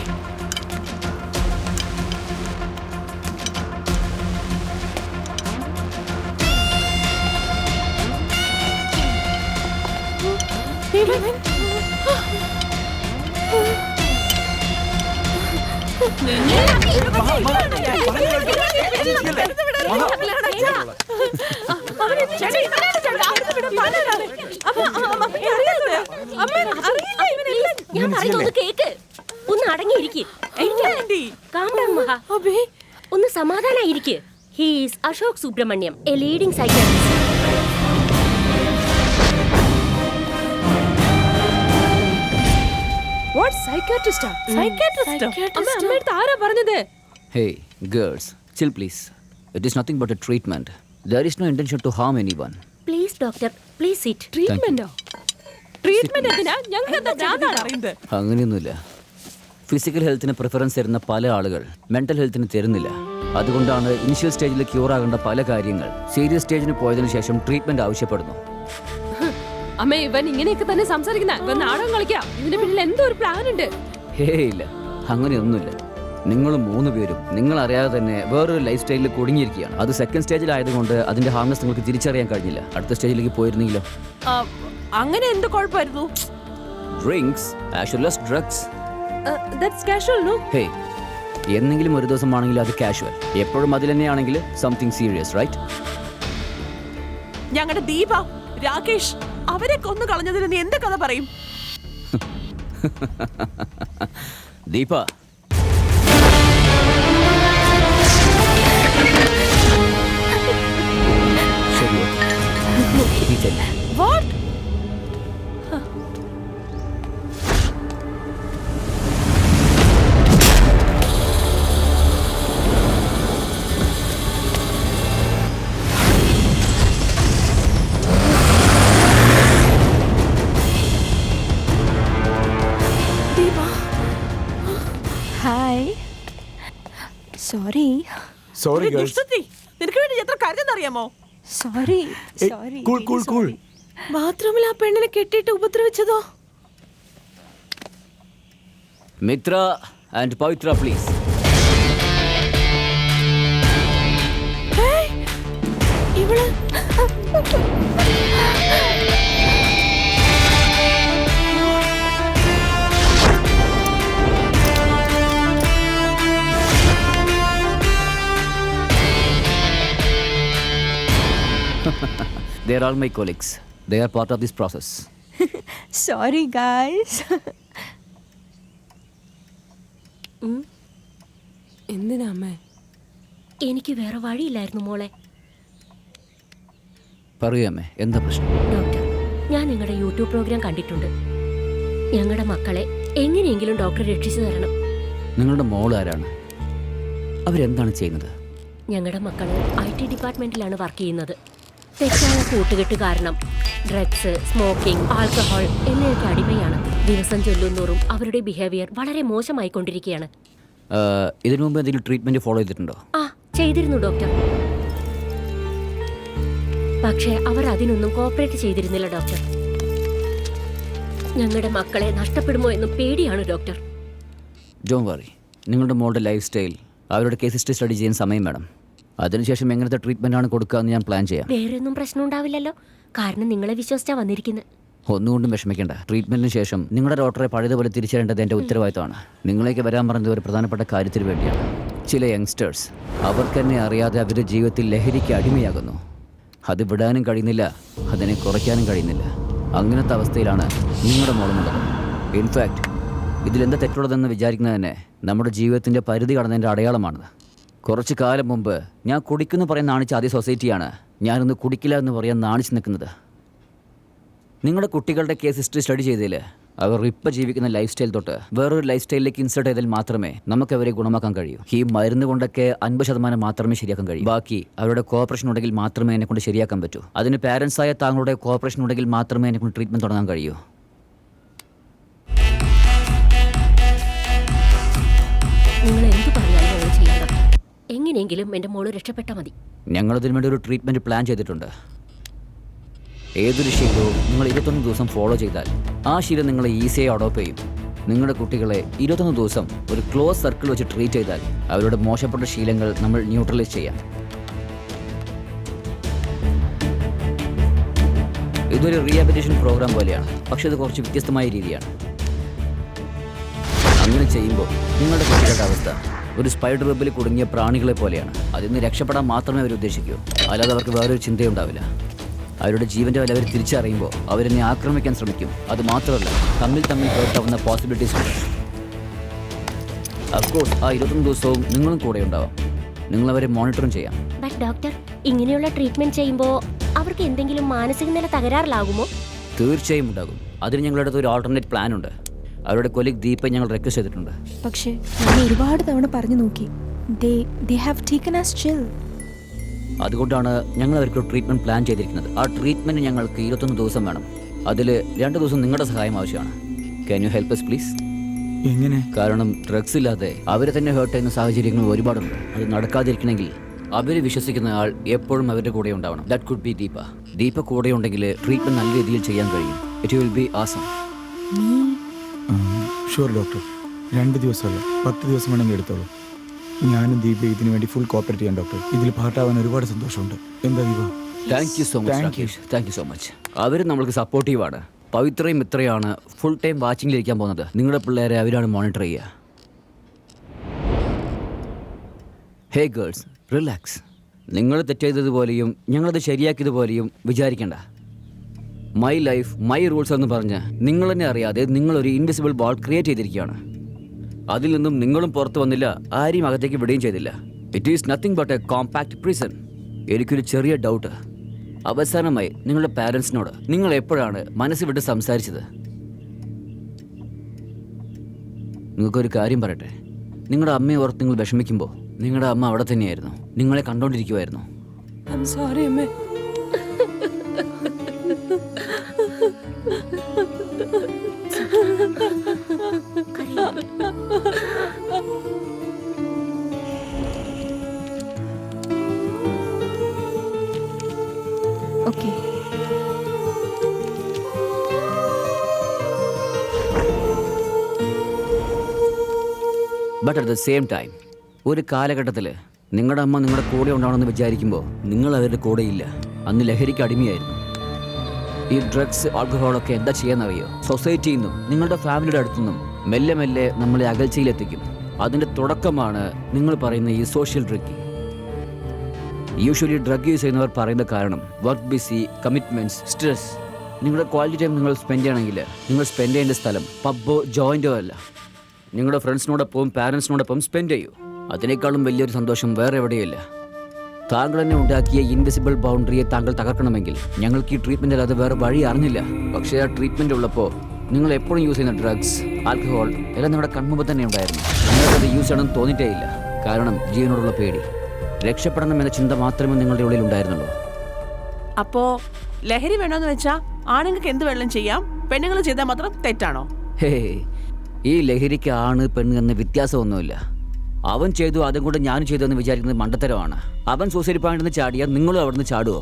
ഞാൻ പറയുന്നത് കേക്ക്. ഒന്ന് അടങ്ങിയിരിക്കും. ഒന്ന് സമാധാനായിരിക്കെ. He's Ashok Subrahmanyam, a leading psychiatrist. What psychiatrist? അമ്മയുടെ ആരാ പറഞ്ഞത്? Hey, girls, chill please. It is nothing but a treatment. There is no intention to harm anyone. Please doctor, please sit. ട്രീറ്റ്മെന്റോ? ട്രീറ്റ്മെന്റ് എന്തിനാ? ഞങ്ങൾക്ക് എന്താ ഭ്രാന്താണോ? അങ്ങനെയൊന്നുമില്ല. ഫിസിക്കൽ ഹെൽത്തിന് പ്രിഫറൻസ് തരുന്ന പല ആളുകൾ മെന്റൽ ഹെൽത്തിന് തരുന്നില്ല. അതുകൊണ്ടാണ് ഇനിഷ്യൽ സ്റ്റേജിൽ ക്യൂർ ആകേണ്ട പല കാര്യങ്ങൾ സീരിയസ് സ്റ്റേജിന് പോയതിനു ശേഷം ട്രീറ്റ്മെന്റ് ആവശ്യപ്പെടുന്നു. അമ്മ, ഇവൻ ഇങ്ങനെയൊക്കെ തന്നെ സംസാരിക്കുന്ന ഇവൻ നാടകം കളിക്കാം. ഇതിന് പിന്നിൽ എന്തോ ഒരു പ്ലാൻ ഉണ്ട്. ഹേ ഇല്ല, അങ്ങനെയൊന്നുമില്ല. നിങ്ങൾ 3 പേരും നിങ്ങൾ അറിയാതെ തന്നെ വേറൊരു ലൈഫ് സ്റ്റൈലിൽ കുടുങ്ങിയിരിക്കുകയാണ്. അത് സെക്കൻഡ് സ്റ്റേജിലായതുകൊണ്ട് അതിന്റെ ഹാർമസ് നിങ്ങൾക്ക് തിരിച്ചറിയാൻ കഴിഞ്ഞില്ല. അടുത്ത സ്റ്റേജിലേക്ക് പോയിരുന്നെങ്കിലോ? അങ്ങനെ എന്ത് കുഴപ്പമായിരുന്നു? Drinks as well as drugs that's casual no? Hey, എന്നെങ്കിലും ഒരു ദിവസം ആണെങ്കിലും അത് കാഷ്വൽ, എപ്പോഴും അതിൽ തന്നെയാണെങ്കിൽ സംതിങ് സീരിയസ്, റൈറ്റ്? ഞങ്ങളുടെ ദീപ, രാകേഷ് അവരെ കൊന്നു കളഞ്ഞതിന് നീ എന്ത് കഥ പറയും? ദീപ, ശരി, നീ ചെല്ല്. വാട്ട്? ഹായ്, സോറി സോറി ഒരു ഗേൾസ്. ദുഷ്ടത്തി, നിനക്ക് വേണ്ടി എത്ര കരുതെന്നറിയാമോ? Sorry sorry. Cool cool cool. ബാത്റൂമിൽ ആ പെണ്ണിനെ കെട്ടിയിട്ട് ഉപദ്രവിച്ചതോ? Mitra and Pavitra please. ഇവള് They are all my colleagues. They are part of this process. Sorry guys. എന്തിനാ അമ്മേ? എനിക്ക് വേറെ വഴിയില്ലായിരുന്നു മോളെ. പറയൂമ്മേ, എന്താ പ്രശ്നം? ഡോക്ടർ, ഞാൻ നിങ്ങളുടെ യൂട്യൂബ് പ്രോഗ്രാം കണ്ടിട്ടുണ്ട്. ഞങ്ങളുടെ മക്കളെ എങ്ങനെയെങ്കിലും ഡോക്ടർ രക്ഷിച്ചു തരണം. നിങ്ങളുടെ മോൾ ആരാണ്? അവരെന്താണ് ചെയ്യുന്നത്? ഞങ്ങളുടെ മക്കൾ IT ഡിപ്പാർട്ട്മെന്റിലാണ് വർക്ക് ചെയ്യുന്നത്. തെറ്റായ കൂട്ടുകെട്ട് കാരണം ഡ്രഗ്സ്, സ്മോക്കിംഗ്, ആൽക്കഹോൾ എന്നിവയ്ക്ക് അടിമയാണ്. ദിവസം ചൊല്ലുന്നോറും അവരുടെ ബിഹേവിയർ വളരെ മോശമായിക്കൊണ്ടിരിക്കുകയാണ്. ഇതിനു മുമ്പ് എന്തെങ്കിലും ട്രീറ്റ്മെന്റ് ഫോളോ ചെയ്തിട്ടുണ്ടോ? ചെയ്തിരുന്നു ഡോക്ടർ. പക്ഷേ അവർ അതിനൊന്നും കോപ്പറേറ്റ് ചെയ്തിരുന്നില്ല ഡോക്ടർ. ഞങ്ങളുടെ മക്കളെ നഷ്ടപ്പെടുമോ എന്ന് പേടിയാണ് ഡോക്ടർ. ഡോണ്ട് വറി, നിങ്ങളുടെ മോളുടെ ലൈഫ് സ്റ്റൈൽ, അവരുടെ കേസ് ഹിസ്റ്ററി സ്റ്റഡി ചെയ്യാൻ സമയം വേണം. അതിനുശേഷം എങ്ങനത്തെ ട്രീറ്റ്മെന്റ് ആണ് കൊടുക്കുക എന്ന് ഞാൻ പ്ലാൻ ചെയ്യാം. വേറൊന്നും പ്രശ്നം ഉണ്ടാവില്ലല്ലോ, കാരണം നിങ്ങളെ വിശ്വസിച്ചാ വന്നിരിക്കുന്നത്. ഒന്നുകൊണ്ടും വിഷമിക്കേണ്ട. ട്രീറ്റ്മെന്റിന് ശേഷം നിങ്ങളുടെ ഡോക്ടറെ പഴയതുപോലെ തിരിച്ചറിയേണ്ടത് എൻ്റെ ഉത്തരവാദിത്തമാണ്. നിങ്ങളേക്ക് വരാൻ പറഞ്ഞത് ഒരു പ്രധാനപ്പെട്ട കാര്യത്തിന് വേണ്ടിയാണ്. ചില യങ്സ്റ്റേഴ്സ് അവർക്ക് തന്നെ അറിയാതെ അവരുടെ ജീവിതത്തിൽ ലഹരിക്ക് അടിമയാകുന്നു. അത് വിടാനും കഴിയുന്നില്ല, അതിനെ കുറയ്ക്കാനും കഴിയുന്നില്ല. അങ്ങനത്തെ അവസ്ഥയിലാണ് നിങ്ങളുടെ മോളുമുള്ളത്. ഇൻഫാക്റ്റ് ഇതിലെന്താ തെറ്റുള്ളതെന്ന് വിചാരിക്കുന്നത് തന്നെ നമ്മുടെ ജീവിതത്തിൻ്റെ പരിധി കടന്നതിൻ്റെ അടയാളമാണ്. കുറച്ച് കാലം മുമ്പ് ഞാൻ കുടിക്കുന്നു പറയാൻ നാണിച്ച അതേ സൊസൈറ്റിയാണ് ഞാനൊന്ന് കുടിക്കില്ല എന്ന് പറയാൻ നാണിച്ച് നിൽക്കുന്നത്. നിങ്ങളുടെ കുട്ടികളുടെ കേസ് ഹിസ്റ്ററി സ്റ്റഡി ചെയ്തതിൽ അവർ ഇപ്പം ജീവിക്കുന്ന ലൈഫ് സ്റ്റൈൽ തൊട്ട് വേറൊരു ലൈഫ് സ്റ്റൈലിലേക്ക് ഇൻസേർട്ട് ചെയ്താൽ മാത്രമേ നമുക്ക് അവരെ ഗുണമാക്കാൻ കഴിയൂ. ഈ മരുന്ന് കൊണ്ടൊക്കെ 50% മാത്രമേ ശരിയാക്കാൻ കഴിയൂ. ബാക്കി അവരുടെ കോപ്പറേഷൻ ഉണ്ടെങ്കിൽ മാത്രമേ എന്നെ കൊണ്ട് ശരിയാക്കാൻ പറ്റൂ. അതിന് പാരൻസായ താങ്കളുടെ കോപ്പറേഷൻ ഉണ്ടെങ്കിൽ മാത്രമേ എന്നെ കൊണ്ട് ട്രീറ്റ്മെൻറ്റ് തുടങ്ങാൻ കഴിയൂ. നിങ്ങൾ എന്ത് പറഞ്ഞാലും ഞങ്ങൾ ചെയ്യാം ഡോക്ടർ. എങ്ങനെയെങ്കിലും എൻ്റെ മോള് രക്ഷപ്പെട്ടാൽ മതി. ഞങ്ങളതിനു വേണ്ടി ഒരു ട്രീറ്റ്മെൻറ്റ് പ്ലാൻ ചെയ്തിട്ടുണ്ട്. ഏതൊരു ശീലവും നിങ്ങൾ 21 ദിവസം ഫോളോ ചെയ്താൽ ആ ശീലം നിങ്ങളെ ഈസിയായി അഡോപ്റ്റ് ചെയ്യും. നിങ്ങളുടെ കുട്ടികളെ 21 ദിവസം ഒരു ക്ലോസ് സർക്കിൾ വെച്ച് ട്രീറ്റ് ചെയ്താൽ അവരുടെ മോശപ്പെട്ട ശീലങ്ങൾ നമ്മൾ ന്യൂട്രലൈസ് ചെയ്യാം. ഇതൊരു റീഹാബിലിറ്റേഷൻ പ്രോഗ്രാം പോലെയാണ്, പക്ഷേ ഇത് കുറച്ച് വ്യത്യസ്തമായ രീതിയാണ്. അങ്ങനെ ചെയ്യുമ്പോൾ നിങ്ങളുടെ കുട്ടികളുടെ അവസ്ഥ ഒരു സ്പൈഡർ വെബിൽ കുടുങ്ങിയ പ്രാണികളെ പോലെയാണ്. അതിൽ നിന്ന് രക്ഷപ്പെടാൻ മാത്രമേ അവർ ഉദ്ദേശിക്കൂ, അല്ലാതെ അവർക്ക് വേറൊരു ചിന്തയുണ്ടാവില്ല. അവരുടെ ജീവൻ്റെ വില അവർ തിരിച്ചറിയുമ്പോൾ അവരെന്നെ ആക്രമിക്കാൻ ശ്രമിക്കും. അത് മാത്രമല്ല, തമ്മിൽ ഹേർട്ടാവുന്ന പോസിബിലിറ്റീസ് ഉണ്ട്. അഫ്കോഴ്സ് ആ 21 ദിവസവും നിങ്ങളും കൂടെ ഉണ്ടാവാം. നിങ്ങളവരെ മോണിറ്ററും ചെയ്യാം. ബട്ട് ഡോക്ടർ, ഇങ്ങനെയുള്ള ട്രീറ്റ്മെന്റ് ചെയ്യുമ്പോൾ അവർക്ക് എന്തെങ്കിലും മാനസിക നില തകരാറിലാകുമോ? തീർച്ചയായും ഉണ്ടാകും. അതിന് ഞങ്ങളുടെ അടുത്ത് ഒരു ആൾട്ടർനേറ്റ് പ്ലാൻ ഉണ്ട്. അവരുടെ കൊലീഗ് ദീപ ഞങ്ങൾ റിക്വസ്റ്റ് ചെയ്തിട്ടുണ്ട്. പക്ഷേ ഞാൻ ഒരുപാട് തവണ പറഞ്ഞു നോക്കി. They have taken us chill. അതുകൊണ്ടാണ് ഞങ്ങൾ അവർക്ക് ട്രീറ്റ്മെൻറ്റ് പ്ലാൻ ചെയ്തിരിക്കുന്നത്. ആ ട്രീറ്റ്മെൻറ്റ് ഞങ്ങൾക്ക് 21 ദിവസം വേണം. അതിൽ 2 ദിവസം നിങ്ങളുടെ സഹായം ആവശ്യമാണ്. Can you help us please? എങ്ങനെ? കാരണം ഡ്രഗ്സ് ഇല്ലാതെ അവരെ തന്നെ ഹേർട്ട് ചെയ്യുന്ന സാഹചര്യങ്ങൾ ഒരുപാടുണ്ട്. അത് നടക്കാതിരിക്കണമെങ്കിൽ അവർ വിശ്വസിക്കുന്ന ആൾ എപ്പോഴും അവരുടെ കൂടെ ഉണ്ടാവണം. That could be Deepa. Deepa കൂടെ ഉണ്ടെങ്കിൽ ട്രീറ്റ്മെൻറ്റ് നല്ല രീതിയിൽ ചെയ്യാൻ കഴിയും. It will be Assam. Sure doctor. 2 ദിവസമല്ല, 10 ദിവസം വേണമെങ്കിൽ എടുത്തോളൂ. ഞാനും ദീപ ഇതിനു വേണ്ടി ഫുൾ കോപ്പറേറ്റ് ചെയ്യാം ഡോക്ടർ. ഇതിൽ പാർട്ടാവാൻ ഒരുപാട് സന്തോഷമുണ്ട്. എന്താ Deepa? Thank you so much Rakesh. Thank you so much. അവർ നമ്മൾക്ക് സപ്പോർട്ടീവാണ്. പവിത്രയും മിത്രയാണ് ഫുൾ ടൈം വാച്ചിങ്ങിലിരിക്കാൻ പോകുന്നത്. നിങ്ങളുടെ പിള്ളേരെ അവരാണ് മോണിറ്റർ ചെയ്യുക. ഹേ ഗേൾസ്, റിലാക്സ്. നിങ്ങൾ തെറ്റെയ്തതുപോലെയും ഞങ്ങളത് ശരിയാക്കിയതുപോലെയും വിചാരിക്കേണ്ട. മൈ ലൈഫ് മൈ റൂൾസ് എന്ന് പറഞ്ഞ് നിങ്ങൾ തന്നെ അറിയാതെ നിങ്ങളൊരു ഇൻവിസിബിൾ വാൾ ക്രിയേറ്റ് ചെയ്തിരിക്കുകയാണ്. അതിൽ നിന്നും നിങ്ങളും പുറത്തു വന്നില്ല, ആരെയും അകത്തേക്ക് വിടുകയും ചെയ്തില്ല. It is nothing but A compact prison. എനിക്കൊരു ചെറിയ ഡൗട്ട്. അവസാനമായി നിങ്ങളുടെ പാരൻസിനോട് നിങ്ങൾ എപ്പോഴാണ് മനസ്സ് വിട്ട് സംസാരിച്ചത്? നിങ്ങൾക്കൊരു കാര്യം പറയട്ടെ. നിങ്ങളുടെ അമ്മയെ ഓർത്ത് നിങ്ങൾ വിഷമിക്കുമ്പോൾ നിങ്ങളുടെ അമ്മ അവിടെ തന്നെയായിരുന്നു, നിങ്ങളെ കണ്ടോണ്ടിരിക്കുമായിരുന്നു. I'm sorry, അമ്മേ. Okay. But at the same time ഒരു കാലഘട്ടത്തിൽ നിങ്ങളുടെ അമ്മ നിങ്ങളുടെ കൂടെ ഉണ്ടാവണമെന്ന് വിചാരിക്കുമ്പോൾ നിങ്ങൾ അവരുടെ കൂടെയില്ല. അന്ന് ലഹരിക്ക് അടിമയായിരുന്നു. ഈ ഡ്രഗ്സ് ആൽക്കഹോളൊക്കെ എന്താ ചെയ്യാന്നറിയോ? സൊസൈറ്റിയിൽ നിന്നും നിങ്ങളുടെ ഫാമിലിയുടെ അടുത്തുനിന്നും മെല്ലെ മെല്ലെ നമ്മളെ അകൽച്ചയിലെത്തിക്കും. അതിൻ്റെ തുടക്കമാണ് നിങ്ങൾ പറയുന്ന ഈ സോഷ്യൽ ഡ്രഗിങ്. യൂഷ്വലി ഡ്രഗ് യൂസ് ചെയ്യുന്നവർ പറയുന്ന കാരണം വർക്ക് ബിസി, കമ്മിറ്റ്മെൻറ്റ്സ്, സ്ട്രെസ്. നിങ്ങളുടെ ക്വാളിറ്റി ടൈം നിങ്ങൾ സ്പെൻഡ് ചെയ്യണമെങ്കിൽ നിങ്ങൾ സ്പെൻഡ് ചെയ്യേണ്ട സ്ഥലം പബ്ബോ ജോയിൻറ്റോ അല്ല, നിങ്ങളുടെ ഫ്രണ്ട്സിനോടൊപ്പം പാരൻസിനോടൊപ്പം സ്പെൻഡ് ചെയ്യൂ. അതിനേക്കാളും വലിയൊരു സന്തോഷം വേറെ എവിടെയില്ല. താങ്കൾ തന്നെ ഉണ്ടാക്കിയ ഇൻവിസിബിൾ ബൗണ്ടറിയെ താങ്കൾ തകർക്കണമെങ്കിൽ ഞങ്ങൾക്ക് ഈ ട്രീറ്റ്മെൻറ്റ് അല്ലാതെ വേറെ വഴി അറിഞ്ഞില്ല. പക്ഷേ ആ ട്രീറ്റ്മെൻറ്റ് ഉള്ളപ്പോൾ നിങ്ങൾ എപ്പോഴും യൂസ് ചെയ്യുന്ന ഡ്രഗ്സ്, ആൽക്കഹോൾ എല്ലാം നിങ്ങളുടെ കൺമുമ്പ് തന്നെ ഉണ്ടായിരുന്നു. നിങ്ങൾക്കത് യൂസ് ചെയ്യണമെന്ന് തോന്നിയിട്ടേ ഇല്ല. കാരണം ജീവനോടുള്ള പേടി, രക്ഷപ്പെടണം എന്ന ചിന്ത മാത്രമേ നിങ്ങളുടെ ഉള്ളിൽ ഉണ്ടായിരുന്നുള്ളൂ. അപ്പോ ലഹരി വേണമെന്ന് വെച്ചാ ആണുങ്ങൾക്ക് എന്ത് വെള്ളം ചെയ്യാം, പെണ്ണുങ്ങൾ ചെയ്താൽ മാത്രം തെറ്റാണോ? ഹേ, ഈ ലഹരിക്ക് ആണ് പെണ്ണ് എന്ന വ്യത്യാസമൊന്നുമില്ല. അവൻ ചെയ്തു അതും കൂടെ ഞാനും ചെയ്തു എന്ന് വിചാരിക്കുന്നത് മണ്ടത്തരമാണ്. അവൻ സൂസൈഡ് പോയിന്റിൽ ചാടിയാൽ നിങ്ങളും അവിടെ നിന്ന് ചാടുമോ?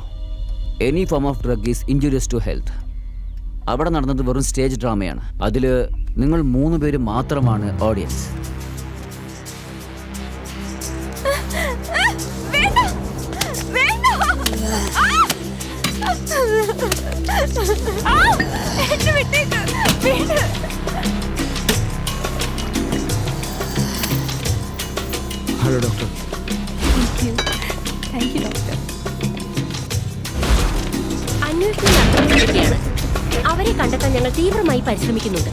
Any form of drug is injurious to health. അവിടെ നടന്നത് വെറും സ്റ്റേജ് ഡ്രാമയാണ്. അതിൽ നിങ്ങൾ 3 പേര് മാത്രമാണ് audience. Hello doctor. Thank you, doctor. അന്വേഷണം നടത്തിക്കൊണ്ടിരിക്കുകയാണ്. അവരെ കണ്ടെത്താൻ ഞങ്ങൾ തീവ്രമായി പരിശ്രമിക്കുന്നുണ്ട്.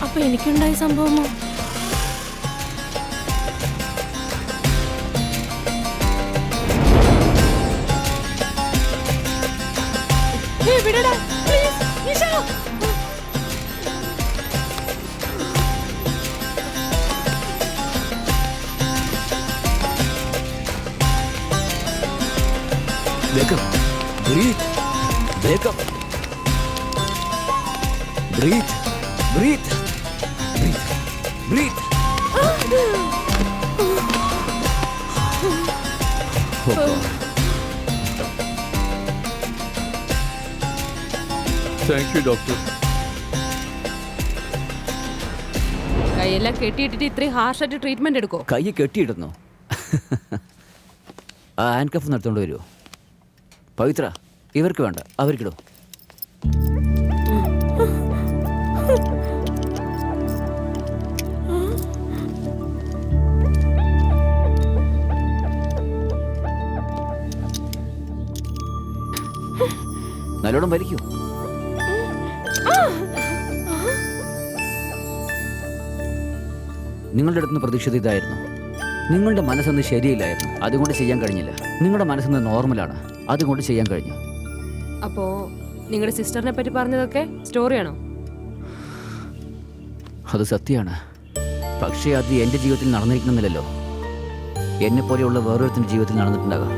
അപ്പൊ എനിക്കുണ്ടായ സംഭവമോ? Wake up. Breathe. Wake up. Breathe. Breathe. Breathe. Breathe. Oh God. Thank you doctor. കൈയെല്ലാം കെട്ടിയിട്ടിട്ട് ഇത്രയും ഹാർഷായിട്ട് ട്രീറ്റ്മെന്റ് എടുക്കോ? കൈ കെട്ടിയിടുന്നു. ആ ഹാൻഡ് കഫ് നടത്തോണ്ട് വരുമോ? പവിത്ര, ഇവർക്ക് വേണ്ട, അവർക്കിടും. നല്ലോണം വലിക്കൂ. നിങ്ങളുടെ അടുത്ത് നിന്ന് പ്രതീക്ഷിത ഇതായിരുന്നു. നിങ്ങളുടെ മനസ്സൊന്ന് ശരിയില്ലായിരുന്നു, അതുകൊണ്ട് ചെയ്യാൻ കഴിഞ്ഞില്ല. നിങ്ങളുടെ മനസ്സൊന്ന് നോർമലാണ്, അതുകൊണ്ട് ചെയ്യാൻ കഴിഞ്ഞു. അപ്പോ നിങ്ങളുടെ സിസ്റ്ററിനെ പറ്റി പറഞ്ഞതൊക്കെ സ്റ്റോറിയാണോ? അത് സത്യമാണ്. പക്ഷേ അത് എൻ്റെ ജീവിതത്തിൽ നടന്നിരിക്കണമെന്നില്ലല്ലോ. എന്നെ പോലെയുള്ള വേറൊരുത്തിൻ്റെ ജീവിതത്തിൽ നടന്നിട്ടുണ്ടാകാം.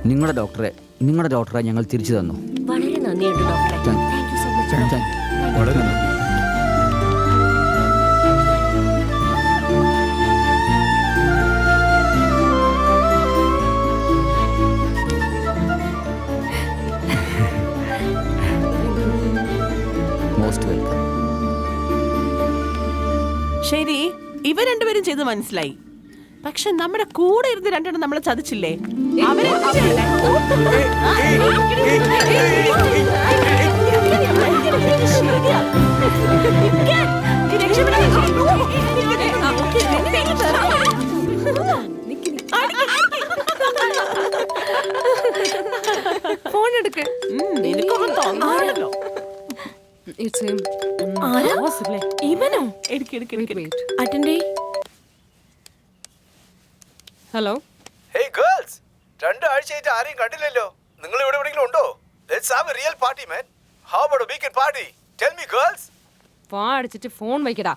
നിങ്ങളുടെ ഡോക്ടറെ ഞങ്ങൾ തിരിച്ചു തന്നു. വളരെ നന്ദിയുണ്ട് ഡോക്ടറെ. Thank you so much. വളരെ നന്ദി. കൈകാര്യം ചെയ്ത് മനസ്സിലായി. പക്ഷെ നമ്മുടെ കൂടെ ഇരുന്ന് രണ്ടെണ്ണം നമ്മളെ ചതിച്ചില്ലേ? അവരെ ഫോൺ എടുക്ക്. നിനക്കൊന്നും തോന്നാണല്ലോ. It's him. ആരാ? Possibly. ഇവനോ? Wait. അറ്റൻഡ് ചെയ്. Hello. ഹേയ് ഗേൾസ്, 2 ആഴ്ചയായിട്ട് ആരെയും കണ്ടില്ലല്ലോ. നിങ്ങൾ ഇവിടെ എവിടെയെങ്കിലും ഉണ്ടോ? Let's have A real party man. How about A weekend party? Tell me girls. വാ അടിച്ചിട്ട് ഫോൺ വയ്ക്കടാ.